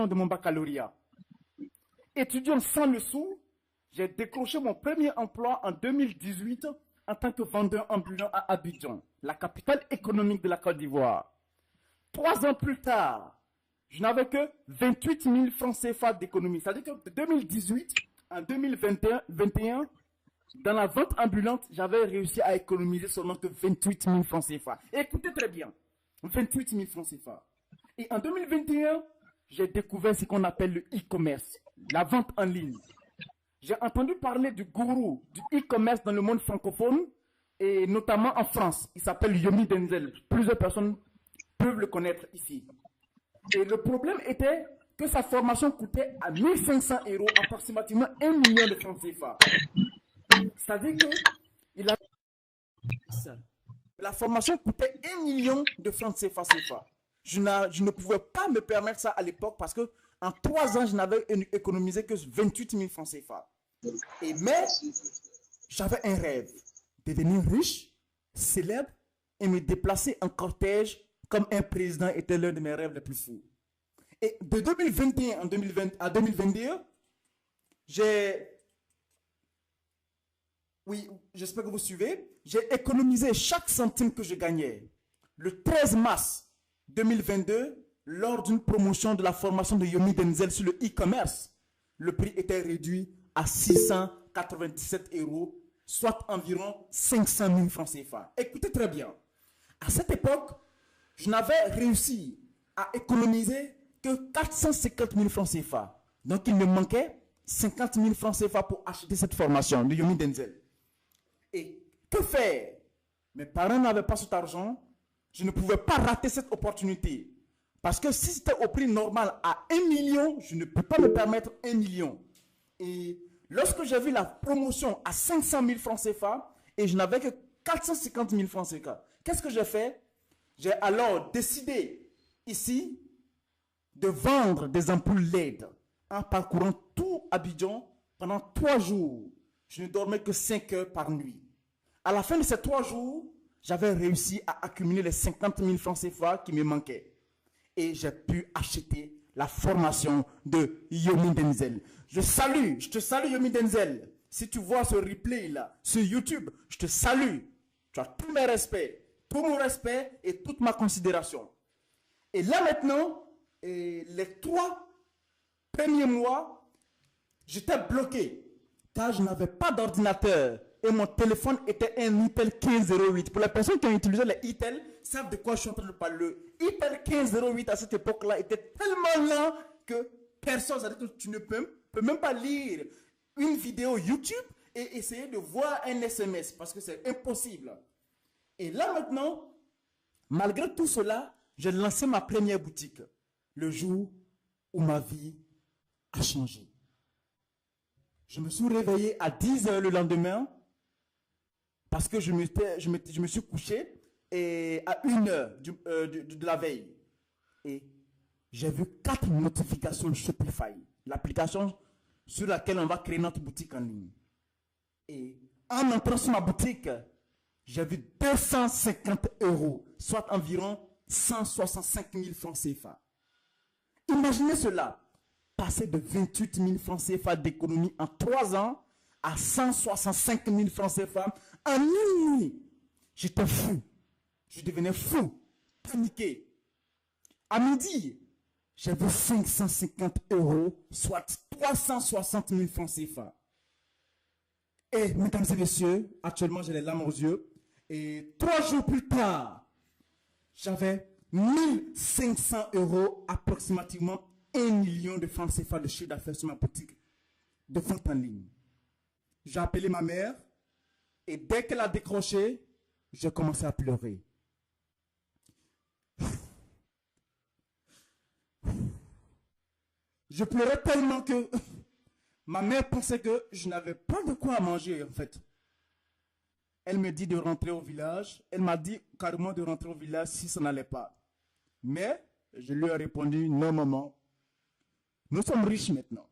de mon baccalauréat. Étudiant sans le sou, j'ai décroché mon premier emploi en 2018 en tant que vendeur ambulant à Abidjan, la capitale économique de la Côte d'Ivoire. 3 ans plus tard, je n'avais que 28 000 francs CFA d'économie. C'est-à-dire que de 2018 en 2021, dans la vente ambulante, j'avais réussi à économiser seulement que 28 000 francs CFA. Et écoutez très bien, 28 000 francs CFA. Et en 2021, j'ai découvert ce qu'on appelle le e-commerce, la vente en ligne. J'ai entendu parler du gourou du e-commerce dans le monde francophone et notamment en France. Il s'appelle Yomi Denzel. Plusieurs personnes peuvent le connaître ici. Et le problème était que sa formation coûtait à 1 500 €, approximativement 1 million de francs CFA. C'est-à-dire que la formation coûtait 1 million de francs CFA. Je ne pouvais pas me permettre ça à l'époque parce que en 3 ans, je n'avais économisé que 28 000 francs CFA. Mais j'avais un rêve, devenir riche, célèbre et me déplacer en cortège comme un président était l'un de mes rêves les plus fous. Et de 2021 à 2022, j'espère que vous suivez, j'ai économisé chaque centime que je gagnais. Le 13 mars 2022, lors d'une promotion de la formation de Yomi Denzel sur le e-commerce, le prix était réduit à 697 €, soit environ 500 000 francs CFA. Écoutez très bien. À cette époque, je n'avais réussi à économiser que 450 000 francs CFA. Donc, il me manquait 50 000 francs CFA pour acheter cette formation de Yomi Denzel. Et que faire? Mes parents n'avaient pas cet argent. Je ne pouvais pas rater cette opportunité. Parce que si c'était au prix normal à 1 million, je ne peux pas me permettre 1 million. Et lorsque j'ai vu la promotion à 500 000 francs CFA et je n'avais que 450 000 francs CFA, qu'est-ce que j'ai fait? J'ai alors décidé ici de vendre des ampoules LED en parcourant tout Abidjan pendant 3 jours. Je ne dormais que 5 heures par nuit. À la fin de ces 3 jours, j'avais réussi à accumuler les 50 000 francs CFA qui me manquaient. Et j'ai pu acheter la formation de Yomi Denzel. Je te salue Yomi Denzel. Si tu vois ce replay là, sur YouTube, je te salue. Tu as tous mes respects, tout mon respect et toute ma considération. Et là maintenant, les 3 premiers mois, j'étais bloqué car je n'avais pas d'ordinateur et mon téléphone était un Itel 1508. Pour les personnes qui ont utilisé les Itel, savent de quoi je suis en train de parler. Le Itel 1508 à cette époque-là était tellement lent que personne, c'est-à-dire que tu ne peux même pas lire une vidéo YouTube et essayer de voir un SMS parce que c'est impossible. Et là maintenant, malgré tout cela, j'ai lancé ma première boutique le jour où ma vie a changé. Je me suis réveillé à 10 h le lendemain parce que je me suis couché à 1 h de la veille. Et j'ai vu 4 notifications Shopify, l'application sur laquelle on va créer notre boutique en ligne. Et en entrant sur ma boutique, j'ai vu 250 €, soit environ 165 000 francs CFA. Imaginez cela, passer de 28 000 francs CFA d'économie en 3 ans à 165 000 francs CFA en 1 nuit. J'étais fou. Je devenais fou, paniqué. À midi, j'avais 550 €, soit 360 000 francs CFA. Et mesdames et messieurs, actuellement j'ai les larmes aux yeux. Et 3 jours plus tard, j'avais 1 500 €, approximativement 1 million de francs CFA de chiffre d'affaires sur ma boutique de vente en ligne. J'ai appelé ma mère et dès qu'elle a décroché, j'ai commencé à pleurer. Je pleurais tellement que ma mère pensait que je n'avais pas de quoi manger en fait. Elle me dit de rentrer au village. Elle m'a dit carrément de rentrer au village si ça n'allait pas. Mais je lui ai répondu, non maman, nous sommes riches maintenant.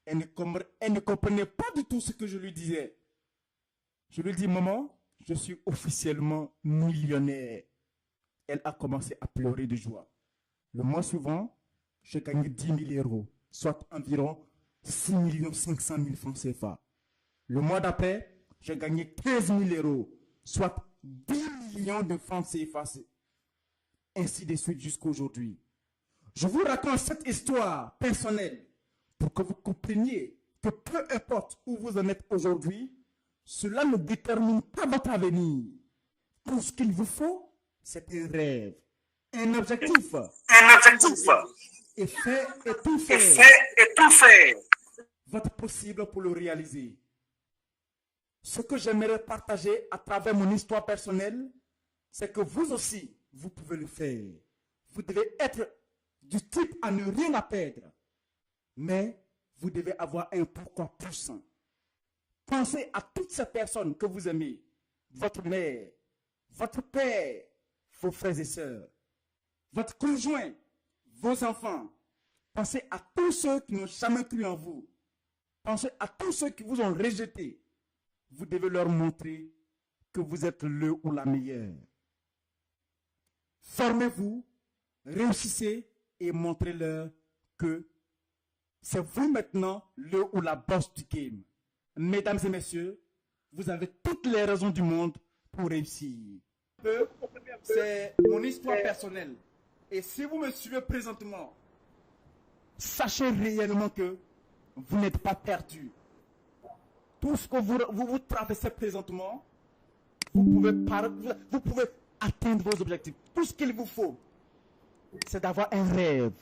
Elle ne comprenait pas du tout ce que je lui disais. Je lui ai dit, maman, je suis officiellement millionnaire. Elle a commencé à pleurer de joie. Le mois suivant, j'ai gagné 10 000 euros, soit environ 6 500 000 francs CFA. Le mois d'après, j'ai gagné 15 000 euros, soit 10 millions de francs CFA. Ainsi de suite jusqu'à aujourd'hui. Je vous raconte cette histoire personnelle pour que vous compreniez que peu importe où vous en êtes aujourd'hui, cela ne détermine pas votre avenir. Tout ce qu'il vous faut, c'est un rêve, un objectif. Et faire et tout faire. Votre possible pour le réaliser. Ce que j'aimerais partager à travers mon histoire personnelle, c'est que vous aussi, vous pouvez le faire. Vous devez être du type à ne rien à perdre. Mais vous devez avoir un pourquoi puissant. Pensez à toutes ces personnes que vous aimez. Votre mère, votre père, vos frères et sœurs, votre conjoint, vos enfants. Pensez à tous ceux qui n'ont jamais cru en vous. Pensez à tous ceux qui vous ont rejeté. Vous devez leur montrer que vous êtes le ou la meilleure. Formez-vous, réussissez et montrez-leur que c'est vous maintenant le ou la boss du game. Mesdames et messieurs, vous avez toutes les raisons du monde pour réussir. C'est mon histoire personnelle. Et si vous me suivez présentement, sachez réellement que vous n'êtes pas perdu. Tout ce que vous traversez présentement, vous pouvez atteindre vos objectifs. Tout ce qu'il vous faut, c'est d'avoir un rêve.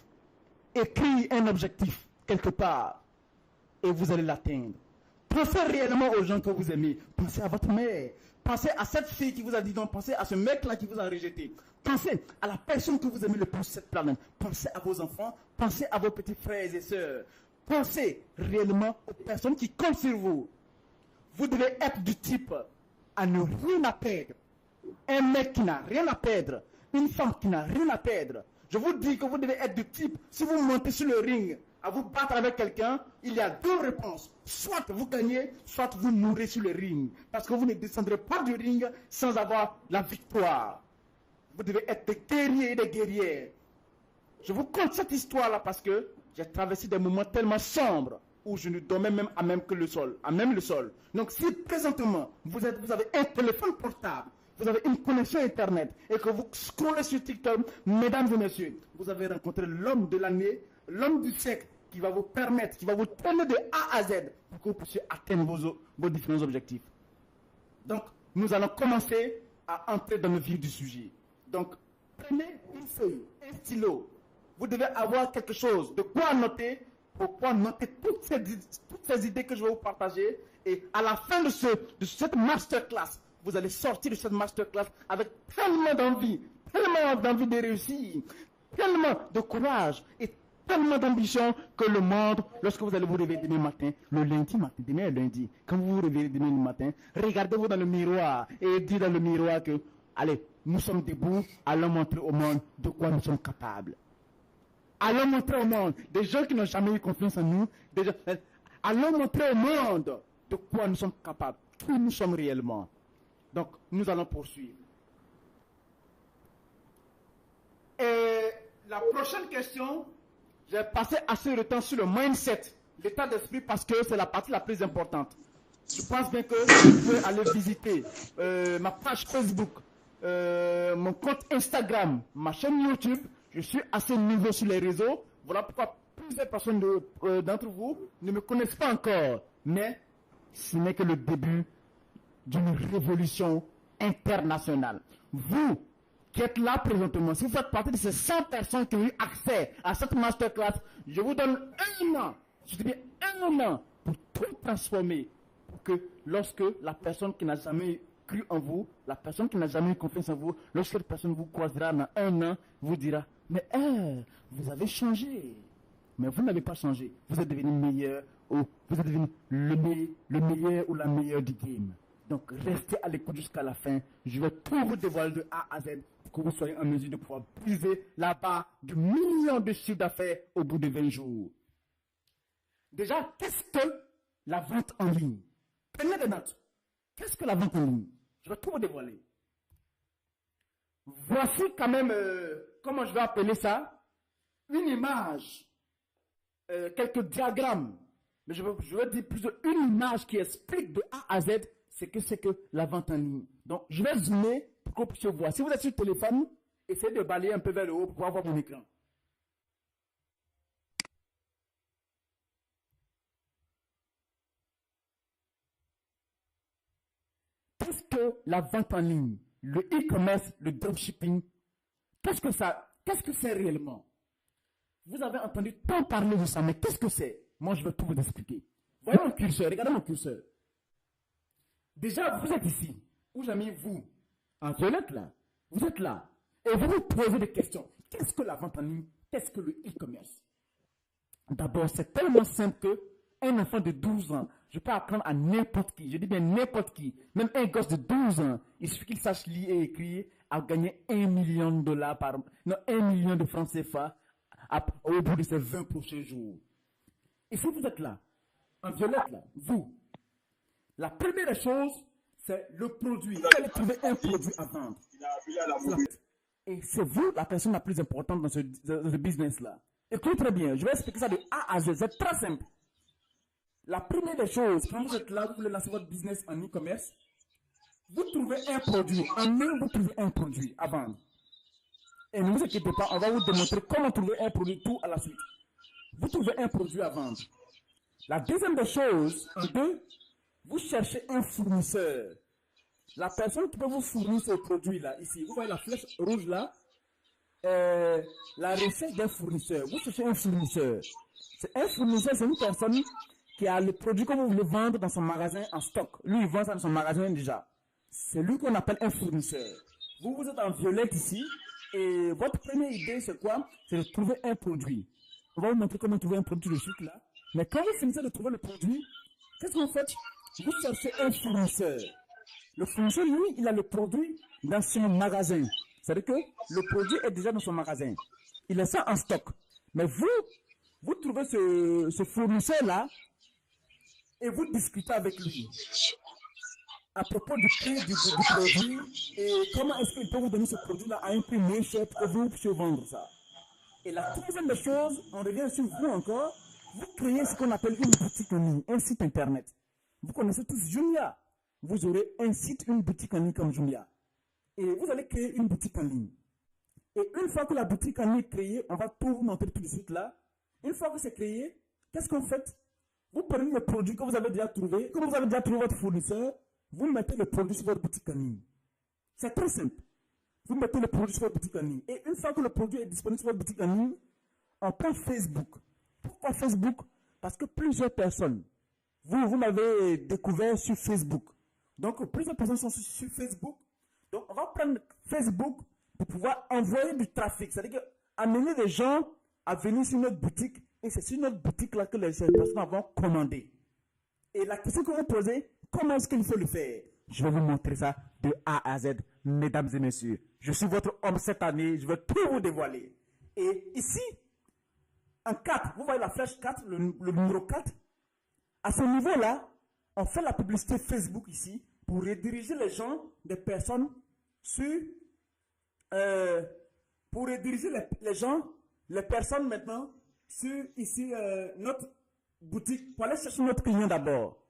Écrire un objectif quelque part et vous allez l'atteindre. Pensez réellement aux gens que vous aimez. Pensez à votre mère. Pensez à cette fille qui vous a dit non. Pensez à ce mec-là qui vous a rejeté. Pensez à la personne que vous aimez le plus sur cette planète. Pensez à vos enfants. Pensez à vos petits frères et sœurs. Pensez réellement aux personnes qui comptent sur vous. Vous devez être du type à ne rien à perdre. Un mec qui n'a rien à perdre. Une femme qui n'a rien à perdre. Je vous dis que vous devez être du type, si vous montez sur le ring, à vous battre avec quelqu'un, il y a deux réponses. Soit vous gagnez, soit vous mourrez sur le ring. Parce que vous ne descendrez pas du ring sans avoir la victoire. Vous devez être des guerriers et des guerrières. Je vous conte cette histoire-là parce que j'ai traversé des moments tellement sombres où je ne dormais même à même que le sol, à même le sol. Donc si présentement vous avez un téléphone portable, vous avez une connexion Internet et que vous scrollez sur TikTok, mesdames et messieurs, vous avez rencontré l'homme de l'année, l'homme du siècle qui va vous permettre, qui va vous traîner de A à Z pour que vous puissiez atteindre vos différents objectifs. Donc, nous allons commencer à entrer dans le vif du sujet. Donc, prenez une feuille, un stylo. Vous devez avoir quelque chose de quoi noter, pour pouvoir noter toutes ces idées que je vais vous partager. Et à la fin de cette masterclass, vous allez sortir de cette masterclass avec tellement d'envie de réussir, tellement de courage et tellement d'ambition que le monde, lorsque vous allez vous réveiller demain matin, le lundi matin, demain est lundi, quand vous vous réveillez demain matin, regardez-vous dans le miroir et dites dans le miroir que, allez, nous sommes debout, allons montrer au monde de quoi nous sommes capables. Allons montrer au monde, des gens qui n'ont jamais eu confiance en nous, allons montrer au monde de quoi nous sommes capables, qui nous sommes réellement. Donc, nous allons poursuivre. Et la prochaine question, j'ai passé assez de temps sur le mindset, l'état d'esprit, parce que c'est la partie la plus importante. Je pense bien que vous pouvez aller visiter ma page Facebook, mon compte Instagram, ma chaîne YouTube. Je suis assez nouveau sur les réseaux. Voilà pourquoi plusieurs personnes d'entre vous ne me connaissent pas encore. Mais ce n'est que le début d'une révolution internationale. Vous qui êtes là présentement, si vous faites partie de ces 100 personnes qui ont eu accès à cette masterclass, je vous donne un an, je dis bien un an, pour tout transformer. Pour que lorsque la personne qui n'a jamais cru en vous, la personne qui n'a jamais eu confiance en vous, lorsque cette personne vous croisera dans un an, vous dira, mais vous avez changé. Mais vous n'avez pas changé. Vous êtes devenu meilleur, ou vous êtes devenu le meilleur ou la meilleure du game. Donc, restez à l'écoute jusqu'à la fin. Je vais tout vous dévoiler de A à Z pour que vous soyez en mesure de pouvoir briser la barre de millions de chiffres d'affaires au bout de 20 jours. Déjà, qu'est-ce que la vente en ligne? Prenez des notes. Qu'est-ce que la vente en ligne? Je vais tout vous dévoiler. Voici quand même, comment je vais appeler ça? une image, quelques diagrammes, mais je veux dire plus une image qui explique de A à Z ce que c'est que la vente en ligne. Donc, je vais zoomer pour que vous puissiez voir. Si vous êtes sur le téléphone, essayez de balayer un peu vers le haut pour pouvoir voir mon écran. Qu'est-ce que la vente en ligne, le e-commerce, le dropshipping, qu'est-ce que c'est réellement? Vous avez entendu tant parler de ça, mais qu'est-ce que c'est? Moi, je vais tout vous expliquer. Voyez mon curseur, regardez mon curseur. Déjà, vous êtes ici. Où j'ai mis vous? En violette là. Vous êtes là. Et vous vous posez des questions. Qu'est-ce que la vente en ligne? Qu'est-ce que le e-commerce? D'abord, c'est tellement simple que un enfant de 12 ans, je peux apprendre à n'importe qui. Je dis bien n'importe qui. Même un gosse de 12 ans, il suffit qu'il sache lire et écrire à gagner 1 million de dollars non, 1 million de francs CFA au bout de ces 20 prochains jours. Et si vous êtes là, en violette là, vous, la première chose, c'est le produit. Vous allez trouver un produit à vendre. Et c'est vous la personne la plus importante dans ce business-là. Écoutez très bien, je vais expliquer ça de A à Z. C'est très simple. La première des choses, quand vous êtes là, vous voulez lancer votre business en e-commerce, vous trouvez un produit. En main, vous trouvez un produit à vendre. Et ne vous inquiétez pas, on va vous démontrer comment trouver un produit tout à la suite. Vous trouvez un produit à vendre. La deuxième des choses, en deux, vous cherchez un fournisseur. La personne qui peut vous fournir ce produit-là, ici, vous voyez la flèche rouge là, la recherche d'un fournisseur. Vous cherchez un fournisseur. Un fournisseur, c'est une personne qui a le produit que vous voulez vendre dans son magasin en stock. Lui, il vend ça dans son magasin déjà. C'est lui qu'on appelle un fournisseur. Vous, vous êtes en violette ici, et votre première idée, c'est quoi? C'est de trouver un produit. On va vous montrer comment trouver un produit de suite là. Mais quand vous finissez de trouver le produit, qu'est-ce que vous faites? Vous cherchez un fournisseur. Le fournisseur, lui, il a le produit dans son magasin. C'est-à-dire que le produit est déjà dans son magasin. Il est ça en stock. Mais vous trouvez ce fournisseur-là et vous discutez avec lui à propos du prix du produit et comment est-ce qu'il peut vous donner ce produit-là à un prix moins cher pour que vous puissiez vendre ça. Et la troisième des choses, on revient sur vous encore, vous créez ce qu'on appelle une boutique en ligne, un site internet. Vous connaissez tous Jumia. Vous aurez un site, une boutique en ligne comme Jumia. Et vous allez créer une boutique en ligne. Et une fois que la boutique en ligne est créée, on va tout vous montrer tout de suite là. Une fois que c'est créé, qu'est-ce qu'on fait? Vous prenez le produit que vous avez déjà trouvé. Comme vous avez déjà trouvé votre fournisseur, vous mettez le produit sur votre boutique en ligne. C'est très simple. Vous mettez le produit sur votre boutique en ligne. Et une fois que le produit est disponible sur votre boutique en ligne, on prend Facebook. Pourquoi Facebook? Parce que plusieurs personnes, vous m'avez découvert sur Facebook. Donc, plusieurs personnes sont sur Facebook. Donc, on va prendre Facebook pour pouvoir envoyer du trafic. C'est-à-dire amener les gens à venir sur notre boutique. Et c'est sur notre boutique-là que les personnes vont commander. Et la question que vous posez, comment est-ce qu'il faut le faire? Je vais vous montrer ça de A à Z, mesdames et messieurs. Je suis votre homme cette année. Je vais tout vous dévoiler. Et ici, en 4, vous voyez la flèche 4, le numéro 4. À ce niveau-là, on fait la publicité Facebook ici pour rediriger les gens, des personnes sur... pour rediriger les gens, les personnes maintenant sur ici notre boutique, pour aller chercher notre client d'abord.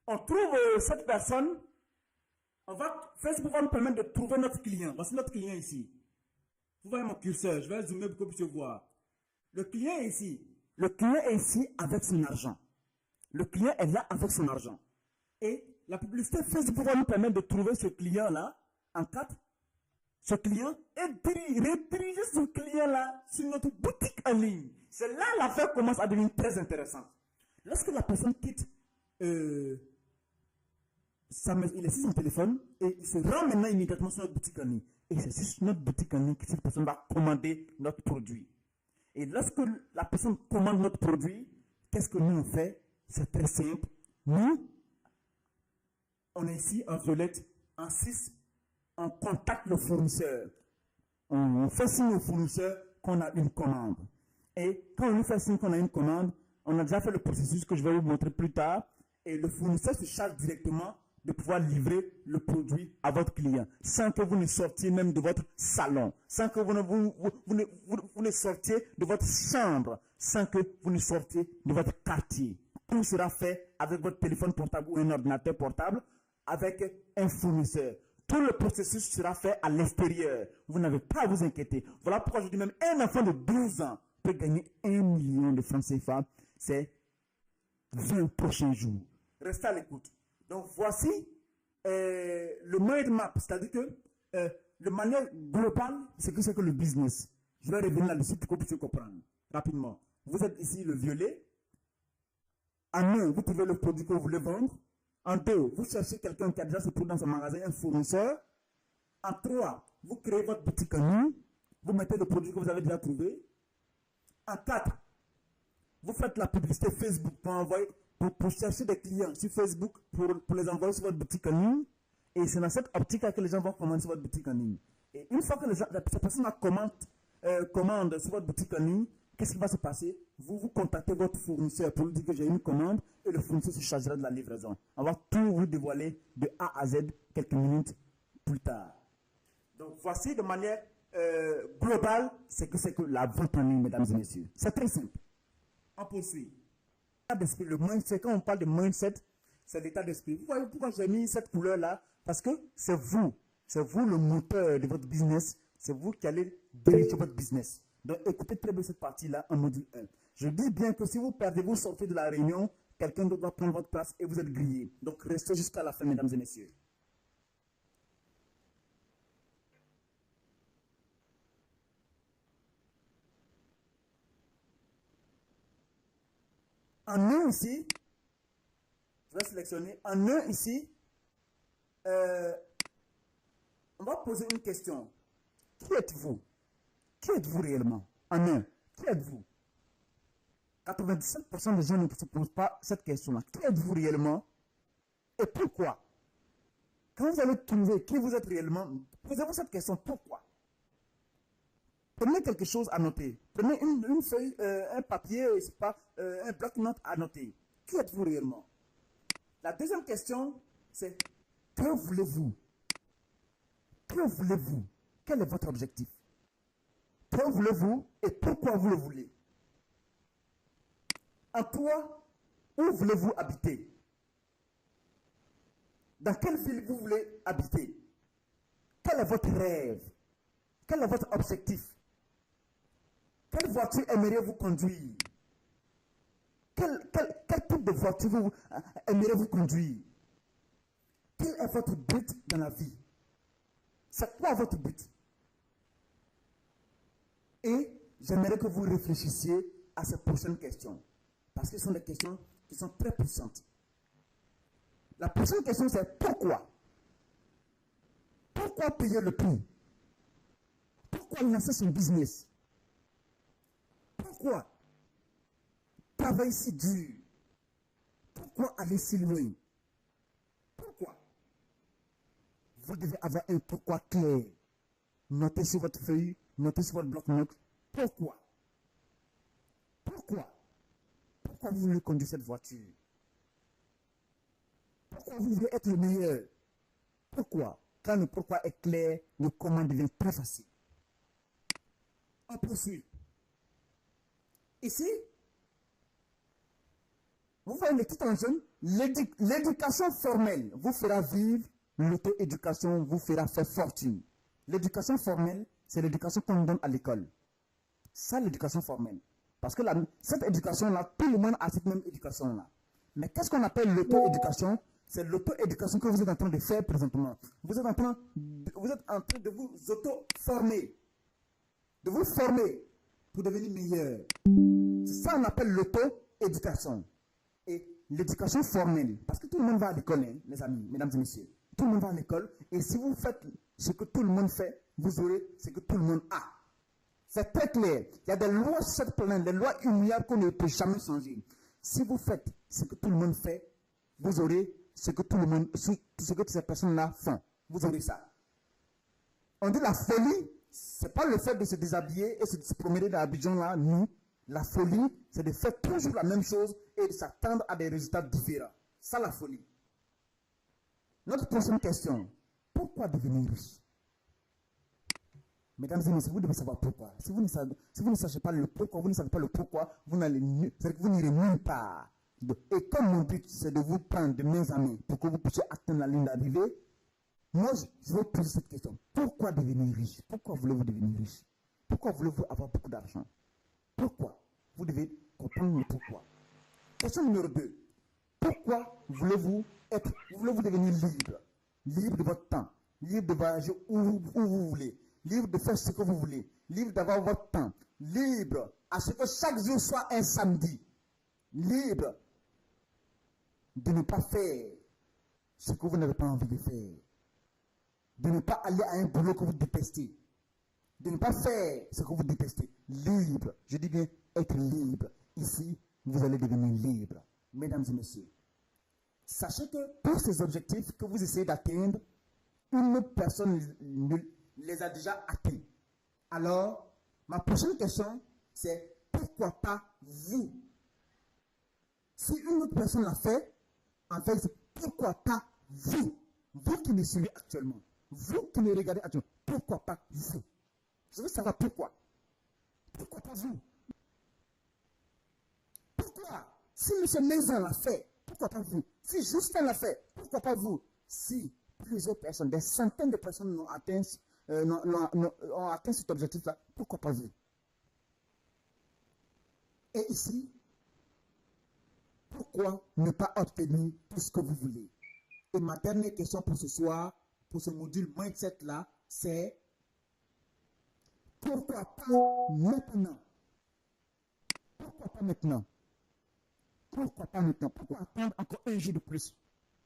On trouve cette personne, Facebook va nous permettre de trouver notre client. Voici notre client ici. Vous voyez mon curseur, je vais zoomer pour que vous puissiez voir. Le client est ici. Le client est ici avec son argent. Le client est là avec son argent. Et la publicité Facebook va nous permettre de trouver ce client-là en 4. Ce client et rediriger ce client-là sur notre boutique en ligne. C'est là l'affaire commence à devenir très intéressante. Lorsque la personne quitte, il est sur son téléphone et il se rend maintenant immédiatement sur notre boutique en ligne. Et c'est sur notre boutique en ligne que cette personne va commander notre produit. Et lorsque la personne commande notre produit, qu'est-ce que nous on fait? C'est très simple. Nous, on est ici en violette, en 6, on contacte le fournisseur. On fait signe au fournisseur qu'on a une commande. Et quand on lui fait signe qu'on a une commande, on a déjà fait le processus que je vais vous montrer plus tard. Et le fournisseur se charge directement de pouvoir livrer le produit à votre client, sans que vous ne sortiez même de votre salon, sans que vous ne sortiez de votre chambre, sans que vous ne sortiez de votre quartier. Tout sera fait avec votre téléphone portable ou un ordinateur portable, avec un fournisseur. Tout le processus sera fait à l'extérieur. Vous n'avez pas à vous inquiéter. Voilà pourquoi je dis même un enfant de 12 ans peut gagner 1 million de francs CFA ces 20 prochains jours. Restez à l'écoute. Donc voici le mind map, c'est-à-dire que de manière globale, c'est que le business. Je vais revenir là-dessus pour que vous puissiez comprendre rapidement. Vous êtes ici le violet. En un, vous trouvez le produit que vous voulez vendre. En deux, vous cherchez quelqu'un qui a déjà ce produit dans son magasin, un fournisseur. En trois, vous créez votre boutique en ligne. Vous mettez le produit que vous avez déjà trouvé. En quatre, vous faites la publicité Facebook pour chercher des clients sur Facebook pour les envoyer sur votre boutique en ligne. Et c'est dans cette optique que les gens vont commander sur votre boutique en ligne. Et une fois que la personne commande sur votre boutique en ligne, qu'est-ce qui va se passer? Vous contactez votre fournisseur pour lui dire que j'ai une commande et le fournisseur se chargera de la livraison. On va tout vous dévoiler de A à Z quelques minutes plus tard. Donc voici de manière globale ce que c'est que la vente en ligne, mesdames et messieurs. C'est très simple. On poursuit. Le mindset, quand on parle de mindset, c'est l'état d'esprit. Vous voyez pourquoi j'ai mis cette couleur-là? Parce que c'est vous le moteur de votre business. C'est vous qui allez diriger votre business. Donc, écoutez très bien cette partie-là en module 1. Je dis bien que si vous perdez, vous sortez de la réunion, quelqu'un d'autre va prendre votre place et vous êtes grillé. Donc, restez jusqu'à la fin, mesdames et messieurs. En un ici, je vais sélectionner. En un ici, on va poser une question. Qui êtes-vous? Qui êtes-vous réellement? En un, qui êtes-vous? 97% des gens ne se posent pas cette question-là. Qui êtes-vous réellement? Et pourquoi? Quand vous allez trouver qui vous êtes réellement, posez-vous cette question. Pourquoi? Prenez quelque chose à noter. Prenez une feuille, un papier, un bloc-notes à noter. Qui êtes-vous réellement? La deuxième question, c'est que voulez-vous? Que voulez-vous? Quel est votre objectif? Que voulez-vous et pourquoi vous le voulez? En quoi, où voulez-vous habiter? Dans quelle ville vous voulez habiter? Quel est votre rêve? Quel est votre objectif? Quelle voiture aimeriez-vous conduire? Quel type de voiture aimeriez-vous conduire? Quel est votre but dans la vie? C'est quoi votre but? Et j'aimerais que vous réfléchissiez à ces prochaines questions. Parce que ce sont des questions qui sont très puissantes. La prochaine question, c'est pourquoi? Pourquoi payer le prix? Pourquoi lancer son business? Pourquoi travailler si dur? Pourquoi aller si loin? Pourquoi? Vous devez avoir un pourquoi clair. Notez sur votre feuille, notez sur votre bloc-notes. Pourquoi? Pourquoi? Pourquoi vous voulez conduire cette voiture? Pourquoi vous voulez être le meilleur? Pourquoi? Quand le pourquoi est clair, le comment devient très facile. On poursuit. Ici, vous voyez le titre en jaune, l'éducation formelle vous fera vivre, l'auto-éducation vous fera faire fortune. L'éducation formelle, c'est l'éducation qu'on donne à l'école. Ça, l'éducation formelle. Parce que cette éducation-là, tout le monde a cette même éducation-là. Mais qu'est-ce qu'on appelle l'auto-éducation? C'est l'auto-éducation que vous êtes en train de faire présentement. Vous êtes en train de vous auto-former. De vous former pour devenir meilleur. C'est ça qu'on appelle l'auto-éducation. Et l'éducation formelle, parce que tout le monde va à l'école, hein, les amis, mesdames et messieurs. Tout le monde va à l'école. Et si vous faites ce que tout le monde fait, vous aurez ce que tout le monde a. C'est très clair. Il y a des lois sur cette planète, des lois immuables qu'on ne peut jamais changer. Si vous faites ce que tout le monde fait, vous aurez ce que ce que ces personnes-là font. Vous aurez ça. On dit la folie, c'est pas le fait de se déshabiller et se promener dans Abidjan-là, nous. La folie, c'est de faire toujours la même chose et de s'attendre à des résultats différents. Ça, la folie. Notre prochaine question. Pourquoi devenir riche? Mesdames et messieurs, vous devez savoir pourquoi. Si vous ne savez pas le pourquoi, vous ne savez pas le pourquoi, vous n'irez nulle part. Et comme mon but, c'est de vous prendre de main à main pour que vous puissiez atteindre la ligne d'arrivée, moi, je vais poser cette question. Pourquoi devenir riche? Pourquoi voulez-vous devenir riche? Pourquoi voulez-vous avoir beaucoup d'argent? Pourquoi? Vous devez comprendre le pourquoi. Question numéro 2. Pourquoi voulez-vous devenir libre? Libre de votre temps, libre de voyager où vous voulez, libre de faire ce que vous voulez, libre d'avoir votre temps, libre à ce que chaque jour soit un samedi, libre de ne pas faire ce que vous n'avez pas envie de faire, de ne pas aller à un boulot que vous détestez, de ne pas faire ce que vous détestez, libre, je dis bien être libre. Ici, vous allez devenir libre. Mesdames et messieurs, sachez que pour ces objectifs que vous essayez d'atteindre, une autre personne les a déjà atteints. Alors, ma prochaine question, c'est pourquoi pas vous? Si une autre personne l'a fait, en fait, c'est pourquoi pas vous? Vous qui me suivez actuellement, vous qui me regardez actuellement, pourquoi pas vous? Je veux savoir pourquoi. Pourquoi pas vous? Pourquoi? Si M. Maison l'a fait, pourquoi pas vous? Si Justin l'a fait, pourquoi pas vous? Si plusieurs personnes, des centaines de personnes ont atteint cet objectif-là, pourquoi pas vous? Et ici, pourquoi ne pas obtenir tout ce que vous voulez? Et ma dernière question pour ce soir, pour ce module mindset-là, c'est pourquoi pas maintenant? Pourquoi pas maintenant? Pourquoi pas maintenant? Pourquoi attendre encore un jour de plus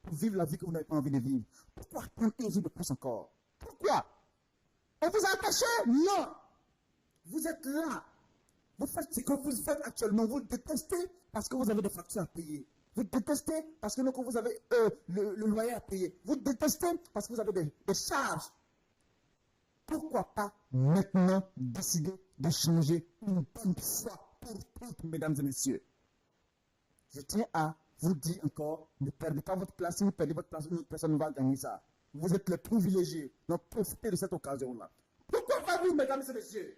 pour vivre la vie que vous n'avez pas envie de vivre? Pourquoi attendre un jour de plus encore? Pourquoi? On vous a empêché? Non! Vous êtes là. Vous faites ce que vous faites actuellement. Vous détestez parce que vous avez des factures à payer. Vous détestez parce que vous avez le loyer à payer. Vous détestez parce que vous avez des charges. Pourquoi pas maintenant décider de changer une bonne fois pour toutes, mesdames et messieurs? Je tiens à vous dire encore, ne perdez pas votre place. Si vous perdez votre place, une autre personne va gagner ça. Vous êtes les privilégiés. Donc profitez de cette occasion-là. Pourquoi pas vous, mesdames et messieurs?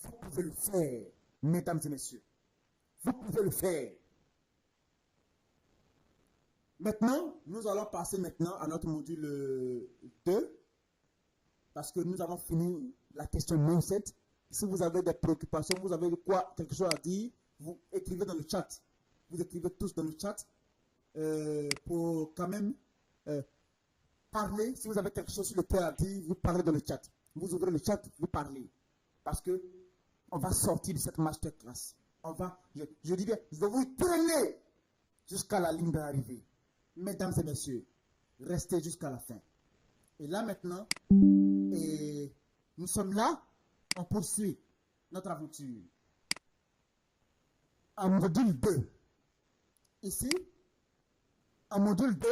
Vous pouvez le faire, mesdames et messieurs. Vous pouvez le faire. Maintenant, nous allons passer maintenant à notre module 2. Parce que nous avons fini la question mindset. Si vous avez des préoccupations, vous avez quelque chose à dire, vous écrivez dans le chat. Vous écrivez tous dans le chat pour quand même parler. Si vous avez quelque chose sur le cœur à dire, vous parlez dans le chat. Vous ouvrez le chat, vous parlez. Parce que on va sortir de cette masterclass. Je dis bien, je vais vous traîner jusqu'à la ligne d'arrivée. Mesdames et messieurs, restez jusqu'à la fin. Et là maintenant, nous sommes là, on poursuit notre aventure. En module 2. Ici, en module 2,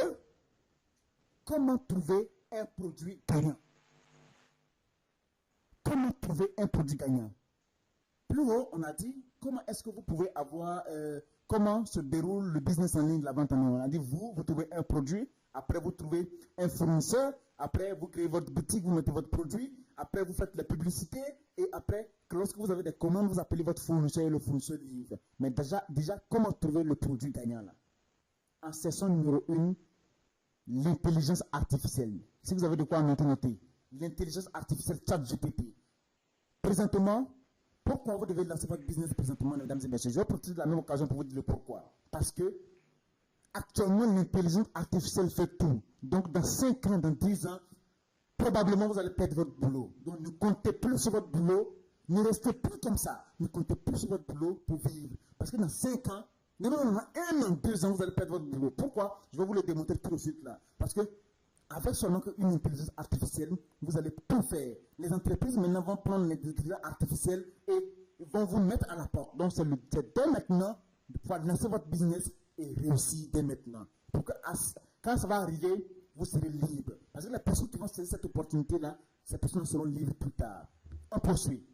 comment trouver un produit gagnant? Comment trouver un produit gagnant? Plus haut, on a dit, comment est-ce que vous pouvez avoir, comment se déroule le business en ligne de la vente en ligne? On a dit, vous trouvez un produit, après vous trouvez un fournisseur, après vous créez votre boutique, vous mettez votre produit, après vous faites la publicité, et après, lorsque vous avez des commandes, vous appelez votre fournisseur et le fournisseur livre. Mais déjà, comment trouver le produit gagnant là? En session numéro 1, l'intelligence artificielle. Si vous avez de quoi noter, l'intelligence artificielle ChatGPT. Présentement, pourquoi vous devez lancer votre business présentement, mesdames et messieurs? Je vais profiter de la même occasion pour vous dire le pourquoi. Parce que, actuellement, l'intelligence artificielle fait tout. Donc, dans 5 ans, dans 10 ans, probablement, vous allez perdre votre boulot. Donc, ne comptez plus sur votre boulot. Ne restez plus comme ça. Ne comptez plus sur votre boulot pour vivre. Parce que dans 5 ans, non, 1 an, 2 ans, vous allez perdre votre boulot. Pourquoi? Je vais vous le démontrer tout de suite là. Parce que, avec seulement une intelligence artificielle, vous allez tout faire. Les entreprises maintenant vont prendre l'intelligence artificielle et vont vous mettre à la porte. Donc, c'est dès maintenant de pouvoir lancer votre business et réussir dès maintenant. Pour que quand ça va arriver, vous serez libre. Parce que les personnes qui vont saisir cette opportunité-là, ces personnes seront libres plus tard. On poursuit.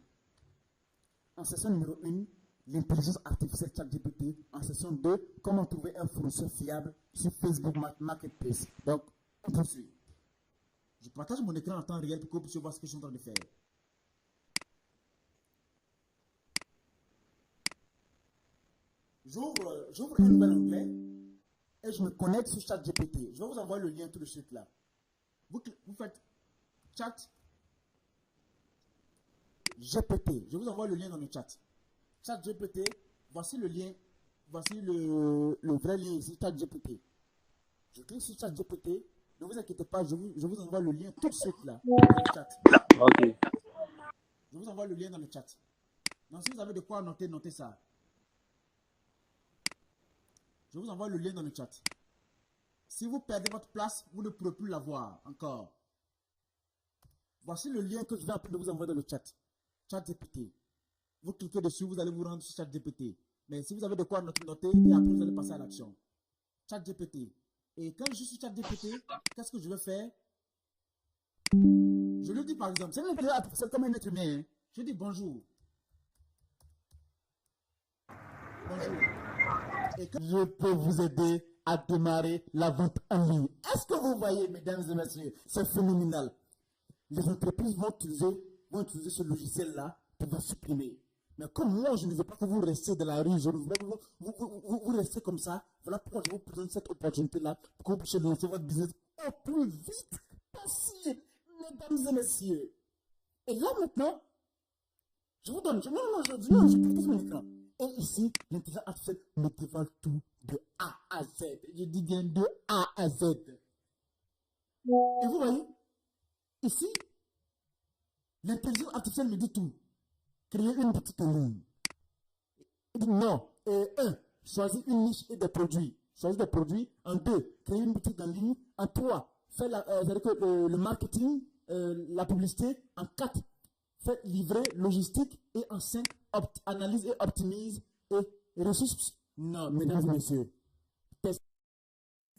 En session numéro 1, l'intelligence artificielle ChatGPT en session 2, comment trouver un fournisseur fiable sur Facebook Marketplace. Donc, on poursuit. Je partage mon écran en temps réel pour que vous puissiez voir ce que je suis en train de faire. J'ouvre un nouvel onglet et je me connecte sur ChatGPT. Je vais vous envoyer le lien tout de suite là. Vous faites chat GPT. Je vous envoie le lien dans le chat. Chat GPT, voici le lien. Voici le vrai lien ici, chat GPT. Je clique sur chat GPT. Ne vous inquiétez pas, je vous envoie le lien tout de suite là, dans le chat. Ok. Je vous envoie le lien dans le chat. Donc si vous avez de quoi noter, notez ça. Je vous envoie le lien dans le chat. Si vous perdez votre place, vous ne pourrez plus la voir encore. Voici le lien que je vais de vous envoyer dans le chat. Chat GPT. Vous cliquez dessus, vous allez vous rendre sur Chat GPT. Mais si vous avez de quoi noter, et après vous allez passer à l'action. Chat GPT. Et quand je suis sur Chat GPT, qu'est-ce que je vais faire? Je lui dis par exemple, c'est comme un être humain. Hein. Je dis bonjour. Bonjour. Et que je peux vous aider à démarrer la vente en ligne. Est-ce que vous voyez, mesdames et messieurs, c'est phénoménal. Les entreprises vont utiliser ce logiciel-là pour vous supprimer. Mais comme moi, je ne veux pas que vous restiez dans la rue, je ne veux pas que vous restiez comme ça. Voilà pourquoi je vous présente cette opportunité-là pour que vous puissiez lancer votre business au plus vite possible, mesdames et messieurs. Et là maintenant, je vous donne, je partage mon écran. Et ici, l'intelligence artificielle me dévoile tout de A à Z. Je dis bien de A à Z. Et vous voyez, ici, l'intelligence artificielle me dit tout. Créer une boutique en ligne. Il dit non. Choisir une niche et des produits. Choisir des produits. En 2, créer une boutique en ligne. En 3, faire le marketing, la publicité. En 4, faire livrer, logistique. Et en 5, analyse et optimise et ressources. Non, mesdames et messieurs. Testez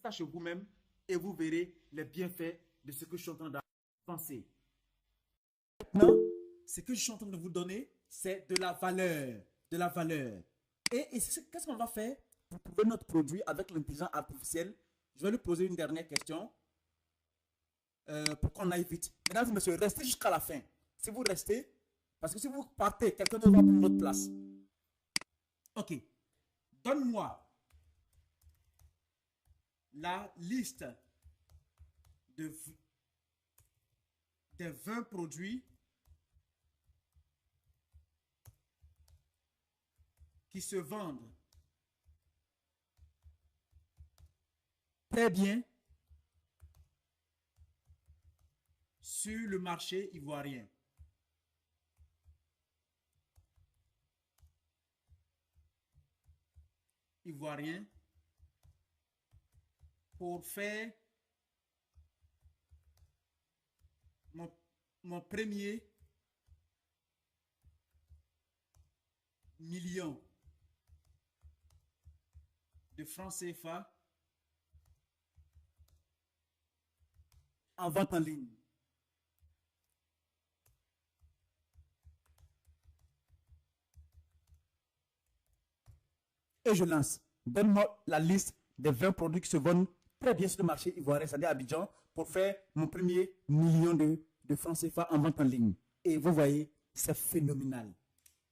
ça chez vous-même et vous verrez les bienfaits de ce que je suis en train de penser. Maintenant, ce que je suis en train de vous donner, c'est de la valeur. De la valeur. Et qu'est-ce qu'on va faire pour prouver notre produit avec l'intelligence artificielle? Je vais lui poser une dernière question pour qu'on aille vite. Mesdames et messieurs, restez jusqu'à la fin. Si vous restez, parce que si vous partez, quelqu'un d'autre va prendre votre place. Ok. Donne-moi la liste des 20 produits qui se vendent très bien sur le marché ivoirien. Pour faire mon premier million de francs CFA en vente en ligne. Et je lance. Donne-moi la liste des 20 produits qui se vendent très bien sur le marché ivoirien, c'est-à-dire Abidjan, pour faire mon premier million de francs CFA en vente en ligne. Et vous voyez, c'est phénoménal.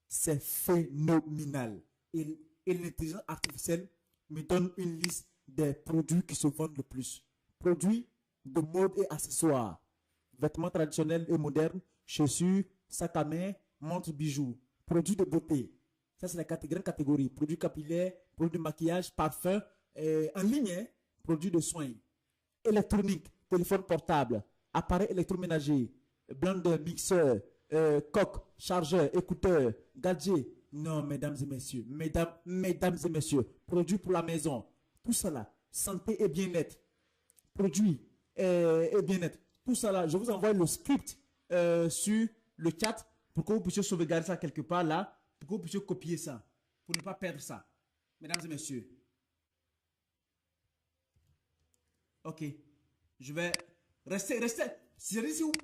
C'est phénoménal. Et l'intelligence artificielle me donne une liste des produits qui se vendent le plus. Produits de mode et accessoires. Vêtements traditionnels et modernes, chaussures, sacs à main, montres, bijoux. Produits de beauté. Ça, c'est la grande catégorie. Produits capillaires, produits de maquillage, parfums, en ligne, hein, produits de soins. Électronique, téléphone portable, appareil électroménager, blender, mixeur, coque, chargeur, écouteur, gadget. Non, mesdames et messieurs, mesdames et messieurs, produits pour la maison, tout cela, santé et bien-être, produits et bien-être, tout cela. Je vous envoie le script sur le chat pour que vous puissiez sauvegarder ça quelque part là, pour que vous puissiez copier ça, pour ne pas perdre ça. Mesdames et messieurs. Ok. Je vais rester. Si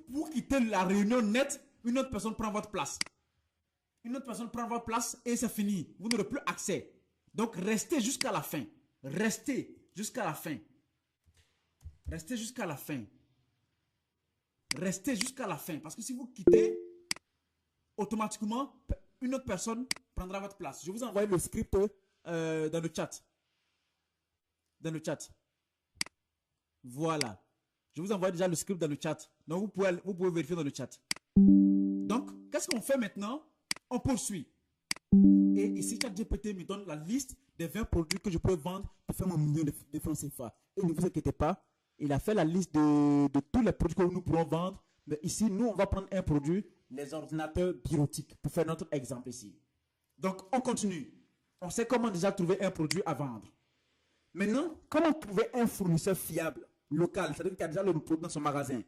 vous quittez la réunion net, une autre personne prend votre place. une autre personne prend votre place et c'est fini. Vous n'aurez plus accès. Donc, restez jusqu'à la fin. Restez jusqu'à la fin. Restez jusqu'à la fin. Restez jusqu'à la fin. Parce que si vous quittez, automatiquement, une autre personne prendra votre place. Je vous envoie le script dans le chat. Dans le chat. Voilà. Je vous envoie déjà le script dans le chat. Donc, vous pouvez vérifier dans le chat. Donc, qu'est-ce qu'on fait maintenant? On poursuit. Et ici, ChatGPT me donne la liste des 20 produits que je peux vendre pour faire mon million de francs CFA. Et ne vous inquiétez pas, il a fait la liste de tous les produits que nous pourrons vendre. Mais ici, nous, on va prendre un produit, les ordinateurs bureautiques, pour faire notre exemple ici. Donc, on continue. On sait comment déjà trouver un produit à vendre. Maintenant, comment trouver un fournisseur fiable, local, c'est-à-dire qu'il y a déjà le produit dans son magasin?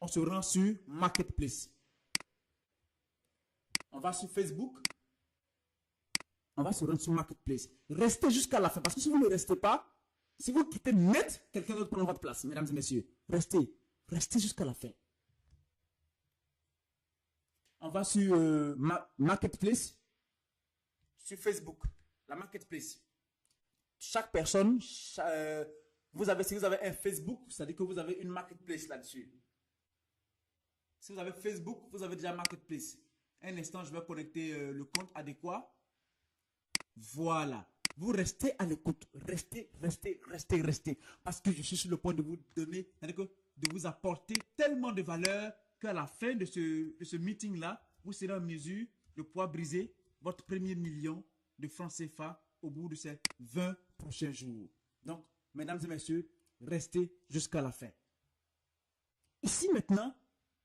On se rend sur Marketplace. On va sur Facebook. On va se rendre sur Marketplace. Restez jusqu'à la fin. Parce que si vous ne restez pas, si vous quittez net, quelqu'un d'autre prend votre place, mesdames et messieurs. Restez. Restez jusqu'à la fin. On va sur Marketplace. Sur Facebook. La Marketplace. Chaque personne, si vous avez un Facebook, c'est-à-dire que vous avez une Marketplace là-dessus. Si vous avez Facebook, vous avez déjà Marketplace. Un instant, je vais connecter le compte adéquat. Voilà. Vous restez à l'écoute. Restez, restez, restez, restez. Parce que je suis sur le point de vous donner, de vous apporter tellement de valeur qu'à la fin de ce meeting-là, vous serez en mesure de pouvoir briser votre premier million de francs CFA au bout de ces 20 prochains jours. Donc, mesdames et messieurs, restez jusqu'à la fin. Ici maintenant,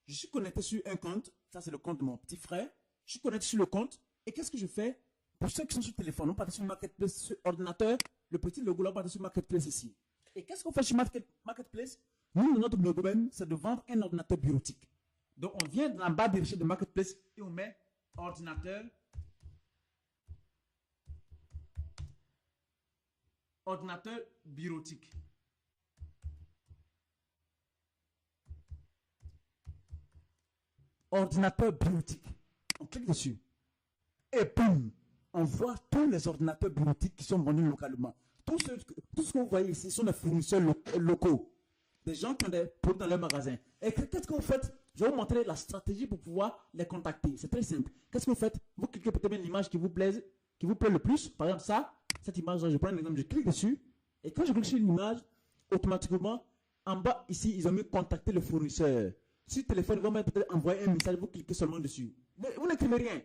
je suis connecté sur un compte. Ça, c'est le compte de mon petit frère. Je suis connecté sur le compte. Et qu'est-ce que je fais? Pour ceux qui sont sur téléphone, on part sur Marketplace, sur ordinateur, le petit logo là, on part sur Marketplace ici. Et qu'est-ce qu'on fait sur Marketplace? Nous, notre domaine, c'est de vendre un ordinateur bureautique. Donc, on vient dans la barre de recherche de Marketplace et on met ordinateur. Ordinateur bureautique. Ordinateur bureautique. On clique dessus. Et boum, on voit tous les ordinateurs bureautiques qui sont vendus localement. Tout ce que vous voyez ici sont des fournisseurs locaux. Des gens qui ont des produits dans leur magasin. Et qu'est-ce que vous faites? Je vais vous montrer la stratégie pour pouvoir les contacter. C'est très simple. Qu'est-ce que vous faites? Vous cliquez peut-être une image qui vous plaît le plus. Par exemple, ça, cette image-là, je prends un exemple, je clique dessus. Et quand je clique sur l'image, automatiquement, en bas, ici, ils ont mis contacter le fournisseur. Sur le téléphone, ils vont peut-être envoyer un message, vous cliquez seulement dessus. Mais vous n'écrivez rien.